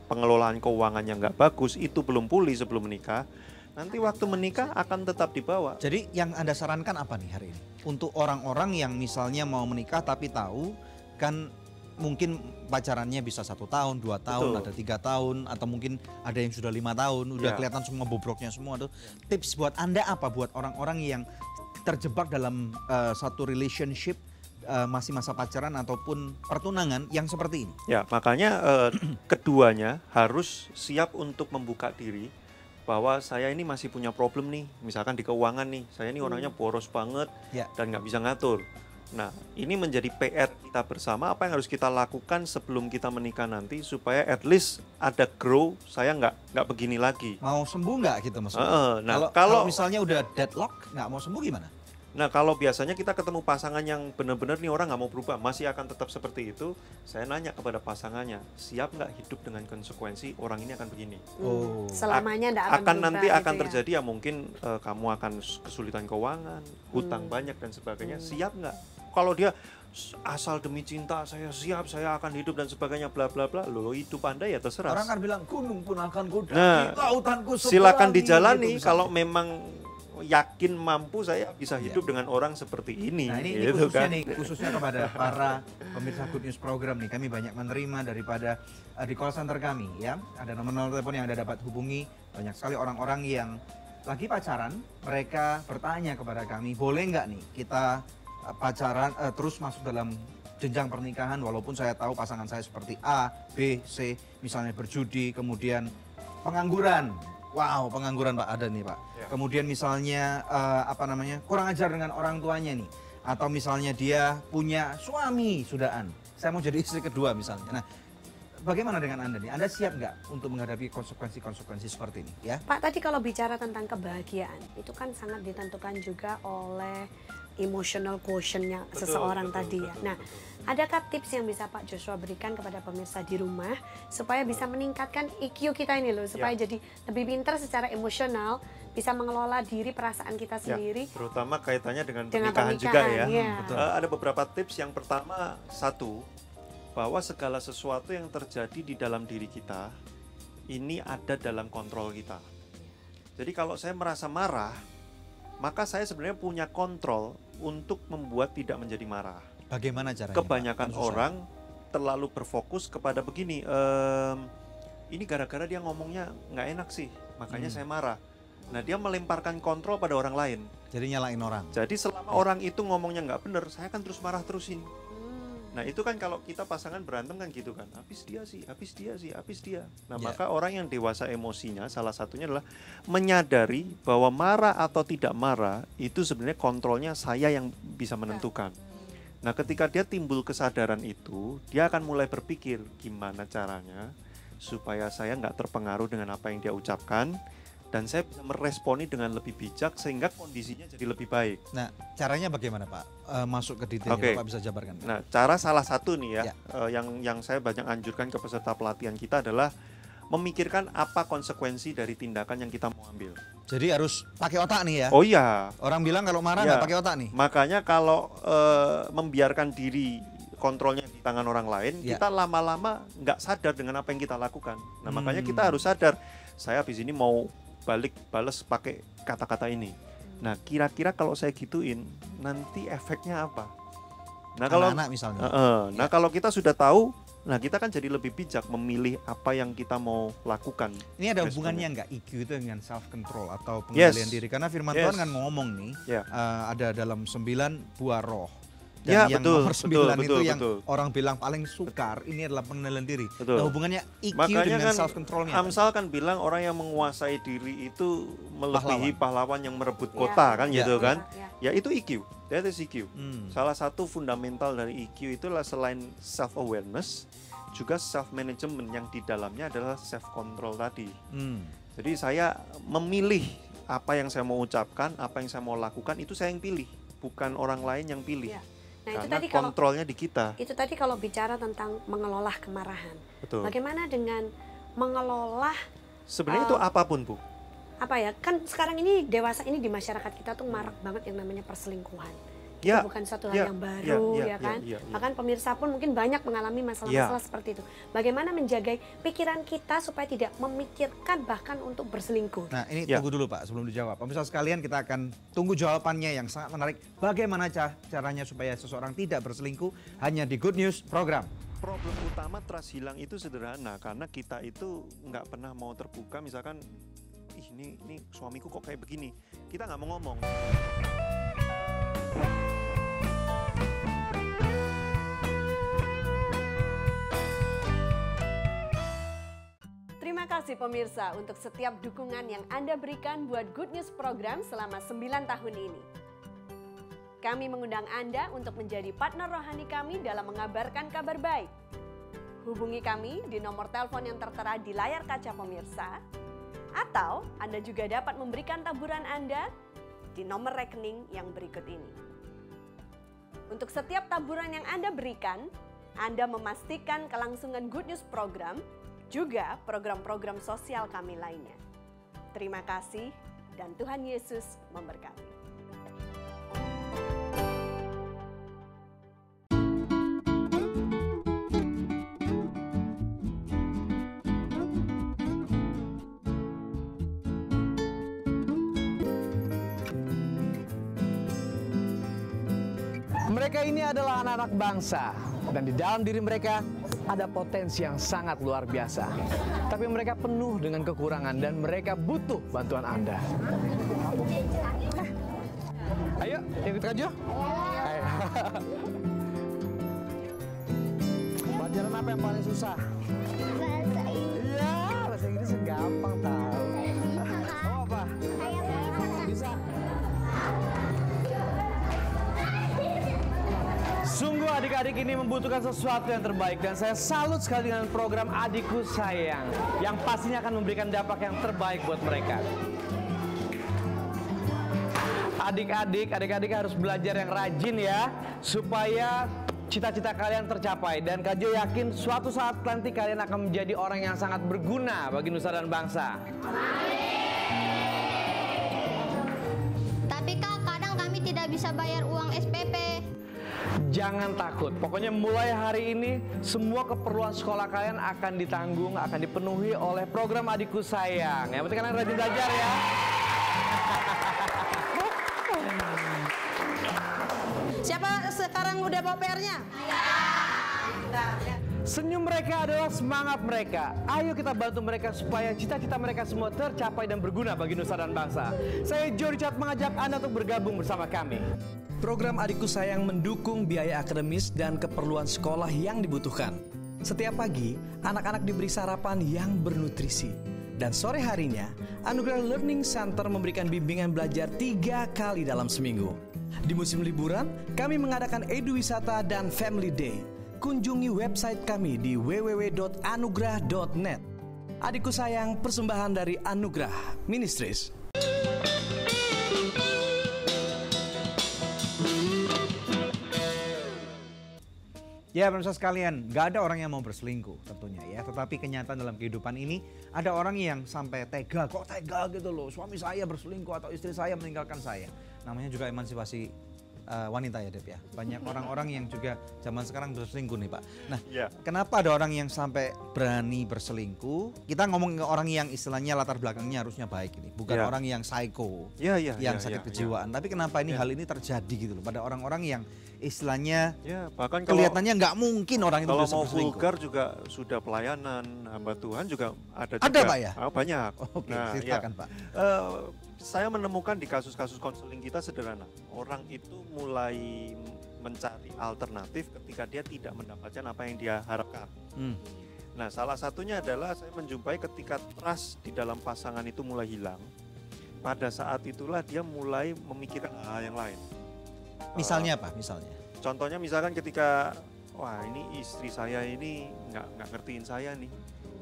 pengelolaan keuangannya nggak bagus, itu belum pulih sebelum menikah. Nanti waktu menikah akan tetap dibawa. Jadi yang Anda sarankan apa nih hari ini? Untuk orang-orang yang misalnya mau menikah tapi tahu kan mungkin pacarannya bisa 1 tahun, 2 tahun, Betul. ada 3 tahun, atau mungkin ada yang sudah 5 tahun, udah kelihatan semua bobroknya semua tuh. Tips buat Anda apa buat orang-orang yang terjebak dalam satu relationship masih masa pacaran ataupun pertunangan yang seperti ini? Ya, makanya keduanya harus siap untuk membuka diri bahwa saya ini masih punya problem nih, misalkan di keuangan nih, saya ini orangnya boros banget dan nggak bisa ngatur. Nah, ini menjadi PR kita bersama, apa yang harus kita lakukan sebelum kita menikah nanti supaya at least ada grow, saya nggak begini lagi. Mau sembuh nggak gitu maksudnya? Nah, kalau misalnya udah deadlock nggak mau sembuh gimana? Nah, kalau biasanya kita ketemu pasangan yang benar-benar nih orang nggak mau berubah, masih akan tetap seperti itu, saya nanya kepada pasangannya, siap nggak hidup dengan konsekuensi orang ini akan begini? Selamanya nggak akan berubah nanti gitu akan ya? terjadi ya mungkin kamu akan kesulitan keuangan, hutang banyak dan sebagainya. Siap nggak? Kalau dia asal demi cinta saya siap, saya akan hidup dan sebagainya, bla bla bla, lo hidup Anda ya terserah. Orang kan bilang gunung pun akan ku daki, Nah, lautanku silakan seberangi, dijalani gitu kalau memang yakin mampu saya bisa hidup dengan orang seperti ini. Nah ini gitu khususnya kan. nih, khususnya kepada para pemirsa Good News program nih, kami banyak menerima daripada di call center kami ya, ada nomor telepon yang Anda dapat hubungi, banyak sekali orang-orang yang lagi pacaran, mereka bertanya kepada kami, boleh nggak nih kita pacaran terus masuk dalam jenjang pernikahan walaupun saya tahu pasangan saya seperti A, B, C, misalnya berjudi, kemudian pengangguran. Wow, pengangguran Pak ada nih Pak. Kemudian misalnya kurang ajar dengan orang tuanya nih, atau misalnya dia punya suami sudahan. Saya mau jadi istri kedua misalnya. Nah, bagaimana dengan Anda nih? Anda siap nggak untuk menghadapi konsekuensi-konsekuensi seperti ini? Ya. Pak, tadi kalau bicara tentang kebahagiaan, itu kan sangat ditentukan juga oleh emotional quotient-nya seseorang tadi ya. Nah, adakah tips yang bisa Pak Joshua berikan kepada pemirsa di rumah supaya bisa meningkatkan EQ kita ini loh, supaya jadi lebih pintar secara emosional, bisa mengelola diri, perasaan kita sendiri. Terutama kaitannya dengan pernikahan juga ya. Betul. Ada beberapa tips. Yang pertama, satu, bahwa segala sesuatu yang terjadi di dalam diri kita ini ada dalam kontrol kita. Jadi kalau saya merasa marah, maka saya sebenarnya punya kontrol untuk membuat tidak menjadi marah. Bagaimana caranya? Kebanyakan orang terlalu berfokus kepada begini, ini gara-gara dia ngomongnya nggak enak sih, makanya saya marah. Nah, dia melemparkan kontrol pada orang lain. Jadi nyalain orang. Jadi selama orang itu ngomongnya nggak benar, saya kan terus marah terusin. Nah, itu kan kalau kita pasangan berantem kan gitu kan, habis dia sih, habis dia sih, habis dia. Nah, maka orang yang dewasa emosinya salah satunya adalah menyadari bahwa marah atau tidak marah itu sebenarnya kontrolnya saya yang bisa menentukan. Nah, ketika dia timbul kesadaran itu, dia akan mulai berpikir gimana caranya supaya saya nggak terpengaruh dengan apa yang dia ucapkan, dan saya bisa meresponi dengan lebih bijak sehingga kondisinya jadi lebih baik. Nah, caranya bagaimana Pak? Masuk ke detailnya, Bapak bisa jabarkan. Nah, cara salah satu nih ya, yang saya banyak anjurkan ke peserta pelatihan kita adalah memikirkan apa konsekuensi dari tindakan yang kita mau ambil. Jadi harus pakai otak nih ya? Oh iya. Orang bilang kalau marah nggak pakai otak nih? Makanya kalau membiarkan diri kontrolnya di tangan orang lain, kita lama-lama nggak sadar dengan apa yang kita lakukan. Nah, makanya kita harus sadar, saya habis ini mau balas pakai kata-kata ini. Nah, kira-kira kalau saya gituin, nanti efeknya apa? Nah, kalau anak-anak misalnya. Nah, kalau kita sudah tahu, nah kita kan jadi lebih bijak memilih apa yang kita mau lakukan. Ini ada hubungannya nggak EQ itu dengan self control atau pengendalian diri? Karena firman Tuhan kan ngomong nih, ada dalam 9 buah roh. Dan yang nomor 9 itu yang orang bilang paling sukar, ini adalah pengendalian diri. Nah, hubungannya EQ makanya dengan kan self controlnya. Amsal kan bilang orang yang menguasai diri itu melebihi pahlawan yang merebut kota kan gitu kan. Ya itu EQ, that is EQ. Salah satu fundamental dari EQ itulah selain self awareness, juga self management yang di dalamnya adalah self control tadi. Jadi saya memilih apa yang saya mau ucapkan, apa yang saya mau lakukan, itu saya yang pilih, bukan orang lain yang pilih. Nah, karena itu tadi kontrolnya di kita. Itu tadi kalau bicara tentang mengelola kemarahan. Betul. Bagaimana dengan mengelola sebenarnya itu apapun, Bu. Apa ya? Kan sekarang ini dewasa ini di masyarakat kita tuh marak banget yang namanya perselingkuhan. Itu bukan suatu hal yang baru ya kan. Bahkan pemirsa pun mungkin banyak mengalami masalah-masalah seperti itu. Bagaimana menjaga pikiran kita supaya tidak memikirkan bahkan untuk berselingkuh. Nah, ini tunggu dulu Pak sebelum dijawab. Pemirsa sekalian, kita akan tunggu jawabannya yang sangat menarik. Bagaimana caranya supaya seseorang tidak berselingkuh hanya di Good News program. Problem utama trust hilang itu sederhana, karena kita itu nggak pernah mau terbuka. Misalkan, ini suamiku kok kayak begini, kita nggak mau ngomong. Terima kasih pemirsa untuk setiap dukungan yang Anda berikan buat Good News program selama 9 tahun ini. Kami mengundang Anda untuk menjadi partner rohani kami dalam mengabarkan kabar baik. Hubungi kami di nomor telepon yang tertera di layar kaca pemirsa, atau Anda juga dapat memberikan taburan Anda di nomor rekening yang berikut ini. Untuk setiap taburan yang Anda berikan, Anda memastikan kelangsungan Good News program, juga program-program sosial kami lainnya. Terima kasih dan Tuhan Yesus memberkati. Mereka ini adalah anak-anak bangsa, dan di dalam diri mereka ada potensi yang sangat luar biasa. Tapi mereka penuh dengan kekurangan dan mereka butuh bantuan Anda. Ayo, ikut Kak Jo. Ayo. Pelajaran apa yang paling susah? Bahasa Inggris. Iya, bahasa Inggris gampang tahu. Kamu apa? Bisa. Sungguh adik-adik ini membutuhkan sesuatu yang terbaik, dan saya salut sekali dengan program Adikku Sayang yang pastinya akan memberikan dampak yang terbaik buat mereka. Adik-adik harus belajar yang rajin ya, supaya cita-cita kalian tercapai. Dan Kak Jo yakin suatu saat nanti kalian akan menjadi orang yang sangat berguna bagi nusa dan bangsa. Tapi Kak, kadang kami tidak bisa bayar uang SPP. Jangan takut, pokoknya mulai hari ini semua keperluan sekolah kalian akan ditanggung, akan dipenuhi oleh program Adikku Sayang. Yang penting kalian rajin belajar ya. Siapa sekarang udah bawa PR-nya? Senyum mereka adalah semangat mereka. Ayo kita bantu mereka supaya cita-cita mereka semua tercapai dan berguna bagi nusa dan bangsa. Saya Joe Richard mengajak Anda untuk bergabung bersama kami. Program Adikku Sayang mendukung biaya akademis dan keperluan sekolah yang dibutuhkan. Setiap pagi, anak-anak diberi sarapan yang bernutrisi. Dan sore harinya, Anugerah Learning Center memberikan bimbingan belajar 3 kali dalam seminggu. Di musim liburan, kami mengadakan eduwisata dan family day. Kunjungi website kami di www.anugrah.net. Adikku Sayang, persembahan dari Anugrah Ministries. Ya, pemirsa sekalian, gak ada orang yang mau berselingkuh tentunya ya. Tetapi kenyataan dalam kehidupan ini, ada orang yang sampai tega, kok tega gitu loh. Suami saya berselingkuh atau istri saya meninggalkan saya. Namanya juga emansipasi wanita ya, Dep ya. Banyak orang-orang yang juga zaman sekarang berselingkuh nih Pak. Nah, kenapa ada orang yang sampai berani berselingkuh? Kita ngomong ke orang yang istilahnya latar belakangnya harusnya baik ini. Bukan orang yang psycho, yang sakit kejiwaan. Tapi kenapa ini hal ini terjadi gitu loh. Pada orang-orang yang istilahnya bahkan kelihatannya nggak mungkin orang itu kalau bisa mau berselingkuh. vulgar juga sudah pelayanan hamba Tuhan juga ada juga. Ada Pak ya? Banyak. Oke, ceritakan Pak. Saya menemukan di kasus-kasus konseling kita sederhana. Orang itu mulai mencari alternatif ketika dia tidak mendapatkan apa yang dia harapkan. Nah, salah satunya adalah saya menjumpai ketika trust di dalam pasangan itu mulai hilang. Pada saat itulah dia mulai memikirkan hal yang lain. Misalnya apa? Misalnya? Contohnya misalkan ketika, wah ini istri saya ini nggak ngertiin saya nih.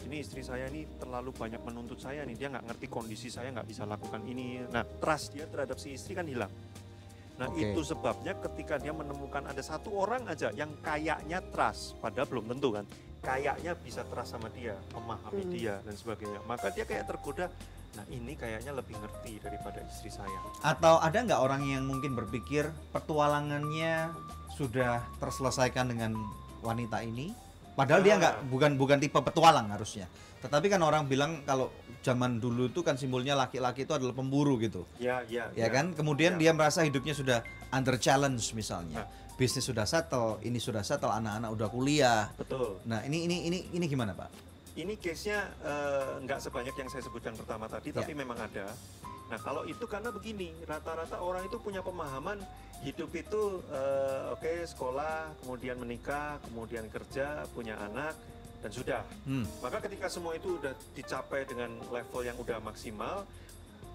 Ini istri saya ini terlalu banyak menuntut saya nih, dia nggak ngerti kondisi saya, nggak bisa lakukan ini. Nah, trust dia terhadap si istri kan hilang. Nah, itu sebabnya ketika dia menemukan ada satu orang aja yang kayaknya trust, padahal belum tentu kan, kayaknya bisa trust sama dia, memahami dia dan sebagainya. Maka dia kayak tergoda, nah ini kayaknya lebih ngerti daripada istri saya. Atau ada nggak orang yang mungkin berpikir petualangannya sudah terselesaikan dengan wanita ini? Padahal dia bukan tipe petualang harusnya. Tetapi kan orang bilang kalau zaman dulu itu kan simbolnya laki-laki itu adalah pemburu gitu. Ya kan? Kemudian dia merasa hidupnya sudah under challenge misalnya. Bisnis sudah settle, ini sudah settle, anak-anak udah kuliah. Betul. Nah, ini gimana, Pak? Ini case-nya nggak sebanyak yang saya sebutkan pertama tadi, tapi memang ada. Nah, kalau itu karena begini, rata-rata orang itu punya pemahaman hidup itu sekolah, kemudian menikah, kemudian kerja, punya anak, dan sudah. Maka ketika semua itu udah dicapai dengan level yang udah maksimal,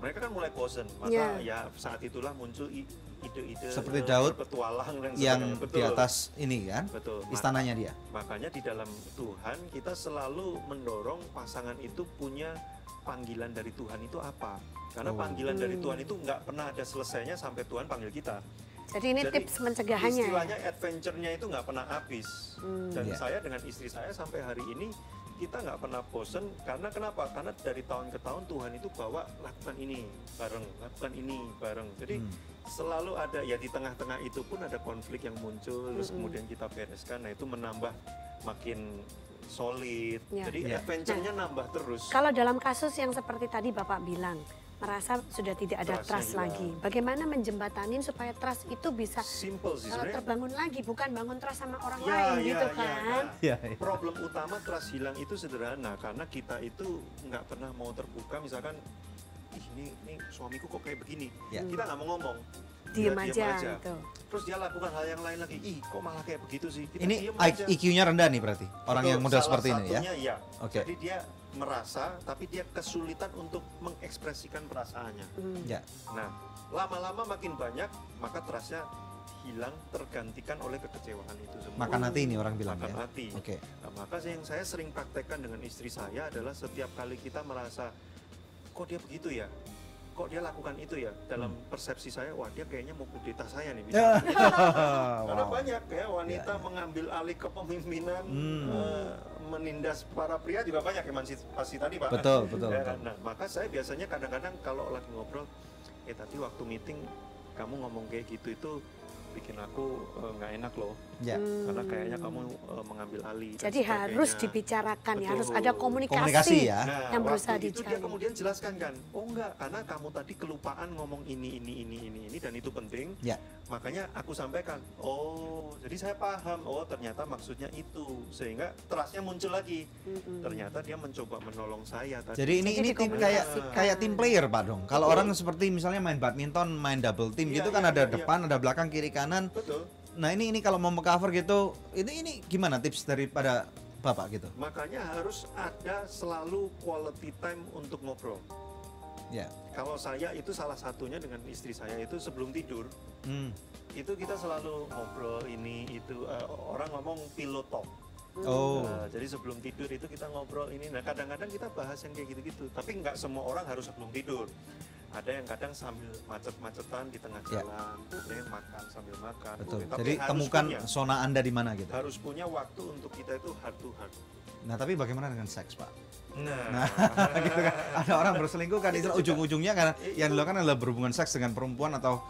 mereka kan mulai bosen. Maka ya saat itulah muncul ide-ide seperti Daud petualang dan yang di atas ini kan, istananya dia. Makanya di dalam Tuhan kita selalu mendorong pasangan itu punya panggilan dari Tuhan itu apa. Karena panggilan dari Tuhan itu nggak pernah ada selesainya sampai Tuhan panggil kita. Jadi ini tips pencegahannya. Istilahnya adventure-nya itu nggak pernah habis. Dan saya dengan istri saya sampai hari ini kita nggak pernah bosen. Karena kenapa? Karena dari tahun ke tahun Tuhan itu bawa lakukan ini bareng, lakukan ini bareng. Jadi selalu ada ya di tengah-tengah itu pun ada konflik yang muncul. Terus kemudian kita bereskan. Nah itu menambah makin solid. Jadi adventure-nya nambah terus. Kalau dalam kasus yang seperti tadi Bapak bilang, merasa sudah tidak ada trust lagi. Bagaimana menjembatanin supaya trust itu bisa terbangun lagi, bukan bangun trust sama orang lain gitu kan? Problem utama trust hilang itu sederhana karena kita itu nggak pernah mau terbuka. Misalkan, ini suamiku kok kayak begini, kita nggak mau ngomong. Diem aja gitu. Terus dia lakukan hal yang lain lagi. Kok malah kayak begitu sih? Kita ini IQ-nya rendah nih berarti. Orang yang model seperti ini ya. Iya. Jadi dia merasa tapi dia kesulitan untuk mengekspresikan perasaannya. Nah, lama-lama makin banyak maka trustnya hilang, tergantikan oleh kekecewaan itu semua. Makan hati ini orang bilang makan hati. Nah, maka yang saya sering praktekkan dengan istri saya adalah setiap kali kita merasa kok dia begitu ya, kok dia lakukan itu ya? Dalam persepsi saya, wah dia kayaknya mau kudeta saya nih misalnya. Karena banyak ya wanita mengambil alih kepemimpinan, menindas para pria juga banyak emansipasi tadi Pak. Betul. Nah, maka saya biasanya kadang-kadang kalau lagi ngobrol, tadi waktu meeting kamu ngomong kayak gitu itu bikin aku nggak enak loh, karena kayaknya kamu mengambil alih. Jadi harus dibicarakan ya, harus ada komunikasi ya. yang berusaha dijalin. Itu dia kemudian jelaskan kan, oh enggak, karena kamu tadi kelupaan ngomong ini dan itu penting. Makanya aku sampaikan, oh jadi saya paham, oh ternyata maksudnya itu, sehingga trustnya muncul lagi. Ternyata dia mencoba menolong saya tadi. Jadi ini tim kayak tim player Pak dong. Kalau orang seperti misalnya main badminton, main double team gitu kan, ada depan, ada belakang, kiri, kanan. Betul. Nah ini kalau mau cover gitu, ini gimana tips daripada Bapak gitu? Makanya harus ada selalu quality time untuk ngobrol. Kalau saya itu salah satunya dengan istri saya itu sebelum tidur, itu kita selalu ngobrol ini itu, orang ngomong pillow talk. Jadi sebelum tidur itu kita ngobrol ini. Nah kadang-kadang kita bahas yang kayak gitu-gitu, tapi nggak semua orang harus sebelum tidur. Ada yang kadang sambil macet-macetan di tengah jalan, ada yang makan sambil makan. Betul. Tapi Jadi temukan zona Anda di mana gitu. Harus punya waktu untuk kita itu heart to heart. Nah tapi bagaimana dengan seks Pak? Nah gitu kan. Ada orang berselingkuh kan, itu ujung-ujungnya karena yang dilakukan adalah berhubungan seks dengan perempuan atau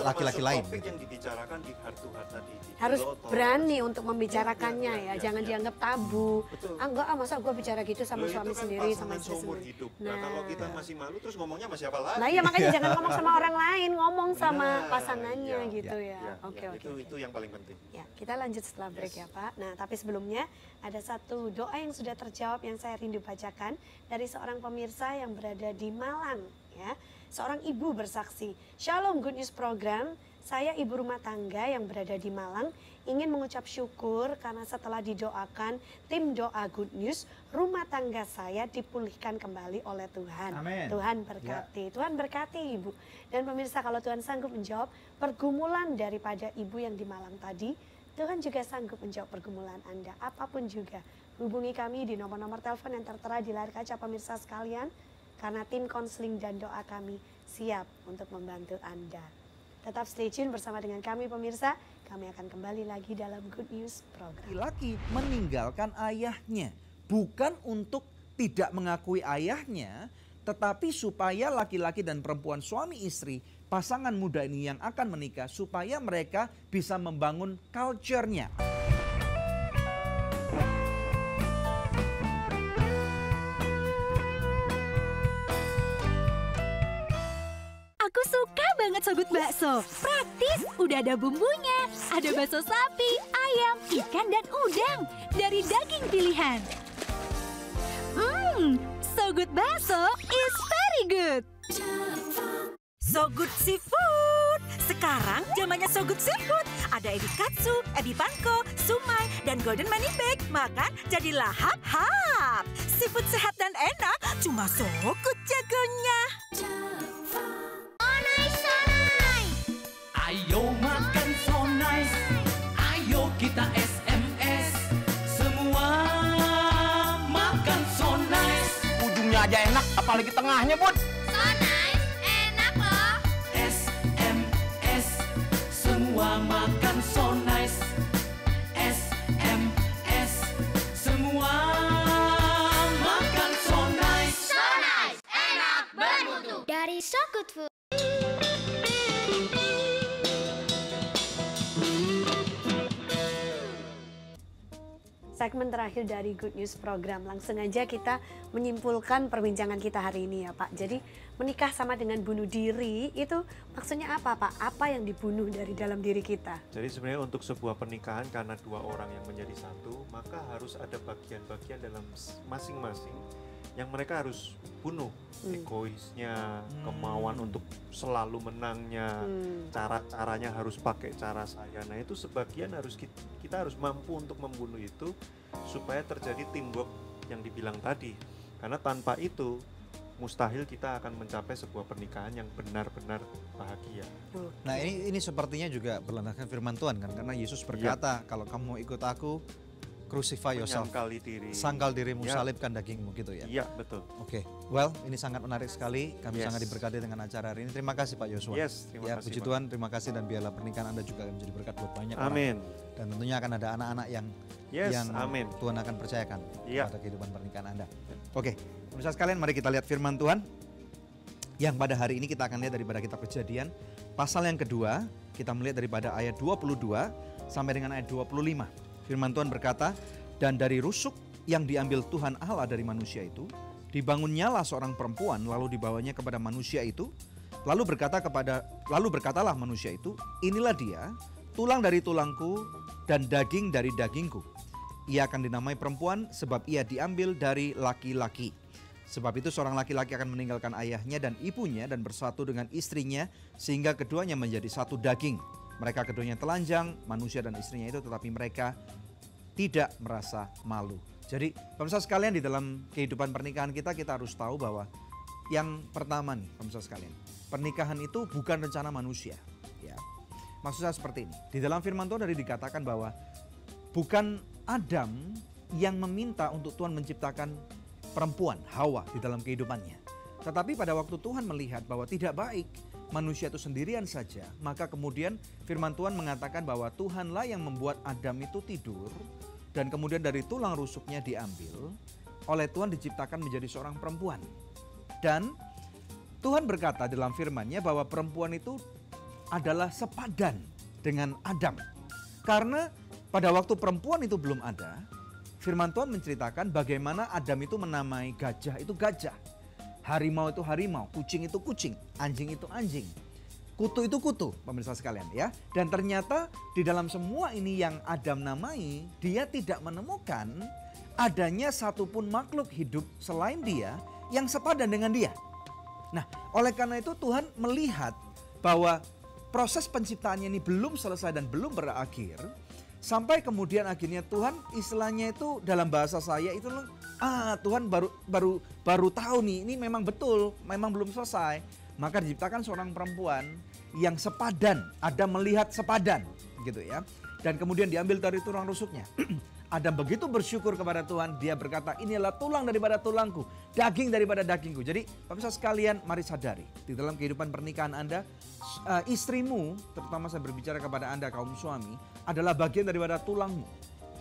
laki-laki lain. Itu topik yang dibicarakan di heart to heart tadi. Harus berani untuk membicarakannya ya, jangan dianggap tabu. Enggak, masa gue bicara gitu sama suami sendiri, sama istri sendiri. Nah kalau kita masih malu terus ngomongnya sama siapa lagi? Nah iya, makanya jangan ngomong sama orang lain, ngomong sama pasangannya gitu ya. Oke. Itu yang paling penting. Ya, kita lanjut setelah break ya Pak. Nah tapi sebelumnya ada satu doa yang sudah terjawab yang saya rindu bacakan dari seorang pemirsa yang berada di Malang ya. Seorang ibu bersaksi, Shalom Good News Program, saya ibu rumah tangga yang berada di Malang ingin mengucap syukur karena setelah didoakan tim doa Good News, rumah tangga saya dipulihkan kembali oleh Tuhan. Amin. Tuhan berkati, Tuhan berkati ibu. Dan pemirsa, kalau Tuhan sanggup menjawab pergumulan daripada ibu yang di Malang tadi, Tuhan juga sanggup menjawab pergumulan Anda, apapun juga. Hubungi kami di nomor-nomor telepon yang tertera di layar kaca pemirsa sekalian, karena tim konseling dan doa kami siap untuk membantu Anda. Tetap stay tune bersama dengan kami pemirsa, kami akan kembali lagi dalam Good News Program. Laki-laki meninggalkan ayahnya, bukan untuk tidak mengakui ayahnya, tetapi supaya laki-laki dan perempuan suami istri, pasangan muda ini yang akan menikah, supaya mereka bisa membangun culture-nya. Aku suka banget Sogut Bakso. Praktis, udah ada bumbunya. Ada bakso sapi, ayam, ikan, dan udang. Dari daging pilihan. Sogut Bakso is very good. Sogut Seafood. Sekarang zamannya Sogut Seafood. Ada ebi katsu, ebi panko, sumai, dan golden money bag. Makan jadi lahap-hap. Seafood sehat dan enak, cuma Sogut jagonya. Ayo makan so nice, ayo kita SMS, semua makan so nice. Ujungnya aja enak, apalagi tengahnya, Bud. So nice, enak loh. SMS, semua makan so nice. SMS, semua makan so nice. So nice, enak, bermutu. Dari So Good Food. Segmen terakhir dari Good News Program. Langsung aja kita menyimpulkan perbincangan kita hari ini ya Pak. Jadi menikah sama dengan bunuh diri itu maksudnya apa Pak? Apa yang dibunuh dari dalam diri kita? Jadi sebenarnya untuk sebuah pernikahan karena dua orang yang menjadi satu, maka harus ada bagian-bagian dalam masing-masing yang mereka harus bunuh. Egoisnya, kemauan untuk selalu menangnya, cara-caranya harus pakai cara saya. Nah itu sebagian harus kita harus mampu untuk membunuh itu supaya terjadi teamwork yang dibilang tadi. Karena tanpa itu mustahil kita akan mencapai sebuah pernikahan yang benar-benar bahagia. Nah ini sepertinya juga berlandaskan firman Tuhan kan, karena Yesus berkata kalau kamu ikut aku Crucify yourself. Menyangkali diri. Sangkal dirimu, Ya. salibkan dagingmu gitu ya. Iya, betul. Oke, well ini sangat menarik sekali. Kami Yes. sangat diberkati dengan acara hari ini. Terima kasih Pak Yosua. Yes, terima Ya, kasih, puji Pak. Tuhan, terima kasih dan biarlah pernikahan Anda juga menjadi berkat buat banyak orang. Amin. Dan tentunya akan ada anak-anak yang Yes, amin. Tuhan akan percayakan Iya. pada kehidupan pernikahan Anda. Oke, pemirsa sekalian, mari kita lihat firman Tuhan. Yang pada hari ini kita akan lihat daripada kitab Kejadian, pasal yang kedua, kita melihat daripada ayat 22 sampai dengan ayat 25. Firman Tuhan berkata, dan dari rusuk yang diambil Tuhan Allah dari manusia itu, dibangunnyalah seorang perempuan, lalu dibawanya kepada manusia itu, lalu berkatalah manusia itu, inilah dia, tulang dari tulangku dan daging dari dagingku. Ia akan dinamai perempuan sebab ia diambil dari laki-laki. Sebab itu seorang laki-laki akan meninggalkan ayahnya dan ibunya dan bersatu dengan istrinya sehingga keduanya menjadi satu daging. Mereka keduanya telanjang, manusia dan istrinya itu, tetapi mereka tidak merasa malu. Jadi pemirsa sekalian, di dalam kehidupan pernikahan kita harus tahu bahwa yang pertama nih pemirsa sekalian, pernikahan itu bukan rencana manusia. Ya. Maksud saya seperti ini, di dalam firman Tuhan tadi dikatakan bahwa bukan Adam yang meminta untuk Tuhan menciptakan perempuan, Hawa, di dalam kehidupannya. Tetapi pada waktu Tuhan melihat bahwa tidak baik manusia itu sendirian saja, maka kemudian firman Tuhan mengatakan bahwa Tuhanlah yang membuat Adam itu tidur dan kemudian dari tulang rusuknya diambil, oleh Tuhan diciptakan menjadi seorang perempuan. Dan Tuhan berkata dalam firman-Nya bahwa perempuan itu adalah sepadan dengan Adam. Karena pada waktu perempuan itu belum ada, firman Tuhan menceritakan bagaimana Adam itu menamai gajah itu gajah, harimau itu harimau, kucing itu kucing, anjing itu anjing, kutu itu kutu, pemirsa sekalian ya. Dan ternyata di dalam semua ini yang Adam namai, dia tidak menemukan adanya satupun makhluk hidup selain dia yang sepadan dengan dia. Nah, oleh karena itu Tuhan melihat bahwa proses penciptaannya ini belum selesai dan belum berakhir. Sampai kemudian akhirnya Tuhan istilahnya itu dalam bahasa saya itu Tuhan baru tahu nih, ini memang betul, memang belum selesai. Maka diciptakan seorang perempuan yang sepadan, Adam melihat sepadan gitu ya. Dan kemudian diambil dari tulang rusuknya. Adam begitu bersyukur kepada Tuhan, dia berkata, inilah tulang daripada tulangku, daging daripada dagingku. Jadi pemirsa sekalian, mari sadari, di dalam kehidupan pernikahan Anda, istrimu, terutama saya berbicara kepada Anda kaum suami, adalah bagian daripada tulangmu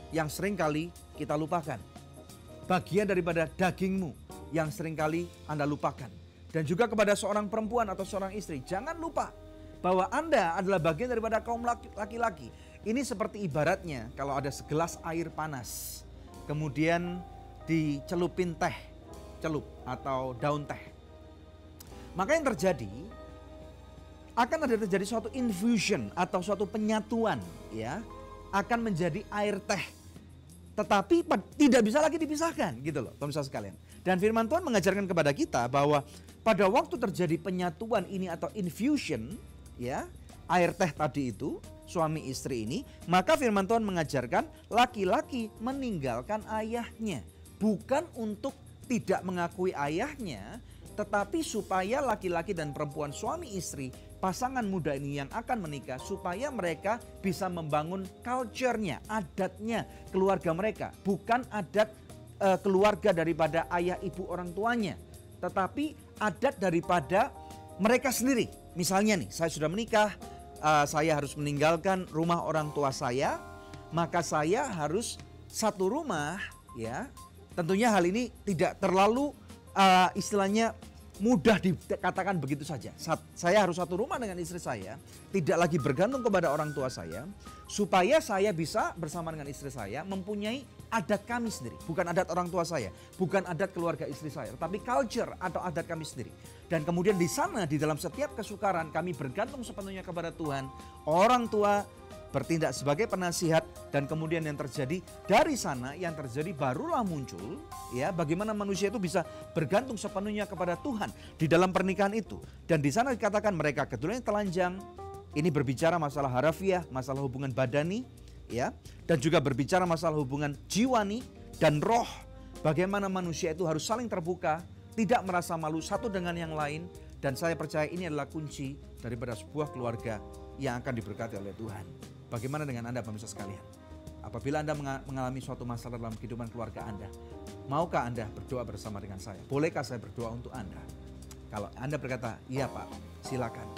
yang seringkali kita lupakan. Bagian daripada dagingmu yang seringkali Anda lupakan. Dan juga kepada seorang perempuan atau seorang istri, jangan lupa bahwa Anda adalah bagian daripada kaum laki-laki. Ini seperti ibaratnya kalau ada segelas air panas, kemudian dicelupin teh, celup atau daun teh. Maka yang terjadi, akan ada terjadi suatu infusion atau suatu penyatuan ya, akan menjadi air teh. Tetapi tidak bisa lagi dipisahkan gitu loh pemirsa sekalian. Dan firman Tuhan mengajarkan kepada kita bahwa pada waktu terjadi penyatuan ini atau infusion ya, air teh tadi itu, suami istri ini, maka firman Tuhan mengajarkan laki-laki meninggalkan ayahnya. Bukan untuk tidak mengakui ayahnya, tetapi supaya laki-laki dan perempuan suami istri, pasangan muda ini yang akan menikah, supaya mereka bisa membangun culture-nya, adatnya, keluarga mereka. Bukan adat keluarga daripada ayah ibu orang tuanya, tetapi adat daripada mereka sendiri. Misalnya nih, saya sudah menikah, saya harus meninggalkan rumah orang tua saya, maka saya harus satu rumah ya. Tentunya hal ini tidak terlalu istilahnya mudah dikatakan begitu saja. Saya harus satu rumah dengan istri saya, tidak lagi bergantung kepada orang tua saya, supaya saya bisa bersama dengan istri saya mempunyai adat kami sendiri. Bukan adat orang tua saya, bukan adat keluarga istri saya, tapi culture atau adat kami sendiri. Dan kemudian di sana, di dalam setiap kesukaran kami bergantung sepenuhnya kepada Tuhan. Orang tua bertindak sebagai penasihat, dan kemudian yang terjadi dari sana, yang terjadi barulah muncul ya, bagaimana manusia itu bisa bergantung sepenuhnya kepada Tuhan di dalam pernikahan itu. Dan di sana dikatakan mereka keduanya telanjang. Ini berbicara masalah harafiah, masalah hubungan badani ya, dan juga berbicara masalah hubungan jiwani dan roh. Bagaimana manusia itu harus saling terbuka, tidak merasa malu satu dengan yang lain. Dan saya percaya ini adalah kunci daripada sebuah keluarga yang akan diberkati oleh Tuhan. Bagaimana dengan Anda pemirsa sekalian? apabila Anda mengalami suatu masalah dalam kehidupan keluarga Anda, maukah Anda berdoa bersama dengan saya? Bolehkah saya berdoa untuk Anda? Kalau Anda berkata, iya Pak, silakan.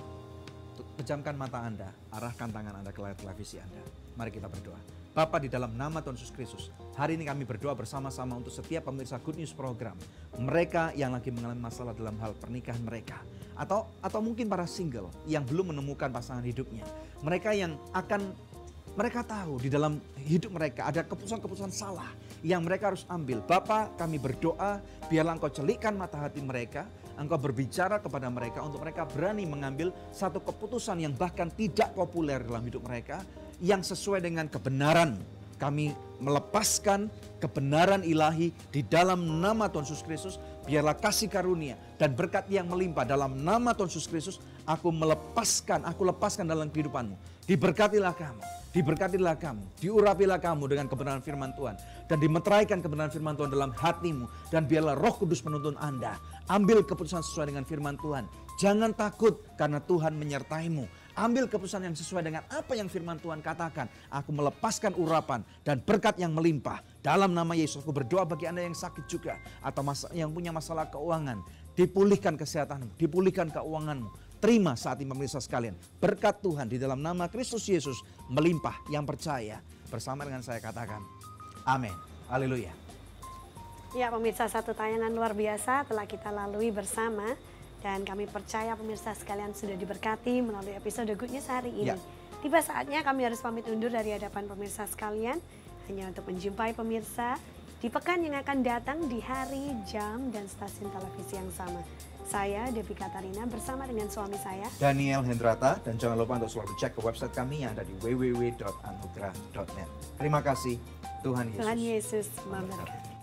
Pejamkan mata Anda, arahkan tangan Anda ke layar televisi Anda. Mari kita berdoa. Bapa, di dalam nama Tuhan Yesus Kristus, hari ini kami berdoa bersama-sama untuk setiap pemirsa Good News program. Mereka yang lagi mengalami masalah dalam hal pernikahan mereka. Atau mungkin para single yang belum menemukan pasangan hidupnya. Mereka yang mereka tahu di dalam hidup mereka ada keputusan-keputusan salah yang mereka harus ambil. Bapa, kami berdoa biarlah Engkau celikkan mata hati mereka. Engkau berbicara kepada mereka untuk mereka berani mengambil satu keputusan yang bahkan tidak populer dalam hidup mereka, yang sesuai dengan kebenaran. Kami melepaskan kebenaran ilahi di dalam nama Tuhan Yesus Kristus. Biarlah kasih karunia dan berkat yang melimpah dalam nama Tuhan Yesus Kristus. Aku lepaskan dalam kehidupanmu. Diberkatilah kamu, diurapilah kamu dengan kebenaran firman Tuhan. Dan dimeteraikan kebenaran firman Tuhan dalam hatimu. Dan biarlah Roh Kudus menuntun Anda. Ambil keputusan sesuai dengan firman Tuhan. Jangan takut karena Tuhan menyertaimu. Ambil keputusan yang sesuai dengan apa yang firman Tuhan katakan. Aku melepaskan urapan dan berkat yang melimpah. Dalam nama Yesus aku berdoa bagi Anda yang sakit juga. Atau yang punya masalah keuangan. Dipulihkan kesehatanmu, dipulihkan keuanganmu. Terima saat ini pemirsa sekalian. Berkat Tuhan di dalam nama Kristus Yesus melimpah yang percaya. Bersama dengan saya katakan, amin. Haleluya. Ya pemirsa, satu tayangan luar biasa telah kita lalui bersama. Dan kami percaya pemirsa sekalian sudah diberkati melalui episode Good News hari ini. Tiba saatnya kami harus pamit undur dari hadapan pemirsa sekalian. Hanya untuk menjumpai pemirsa di pekan yang akan datang di hari, jam, dan stasiun televisi yang sama. Saya Devi Katarina bersama dengan suami saya Daniel Hendrata, dan jangan lupa untuk selalu cek ke website kami yang ada di www.anugerah.net. Terima kasih, Tuhan Yesus. Tuhan Yesus memberkati.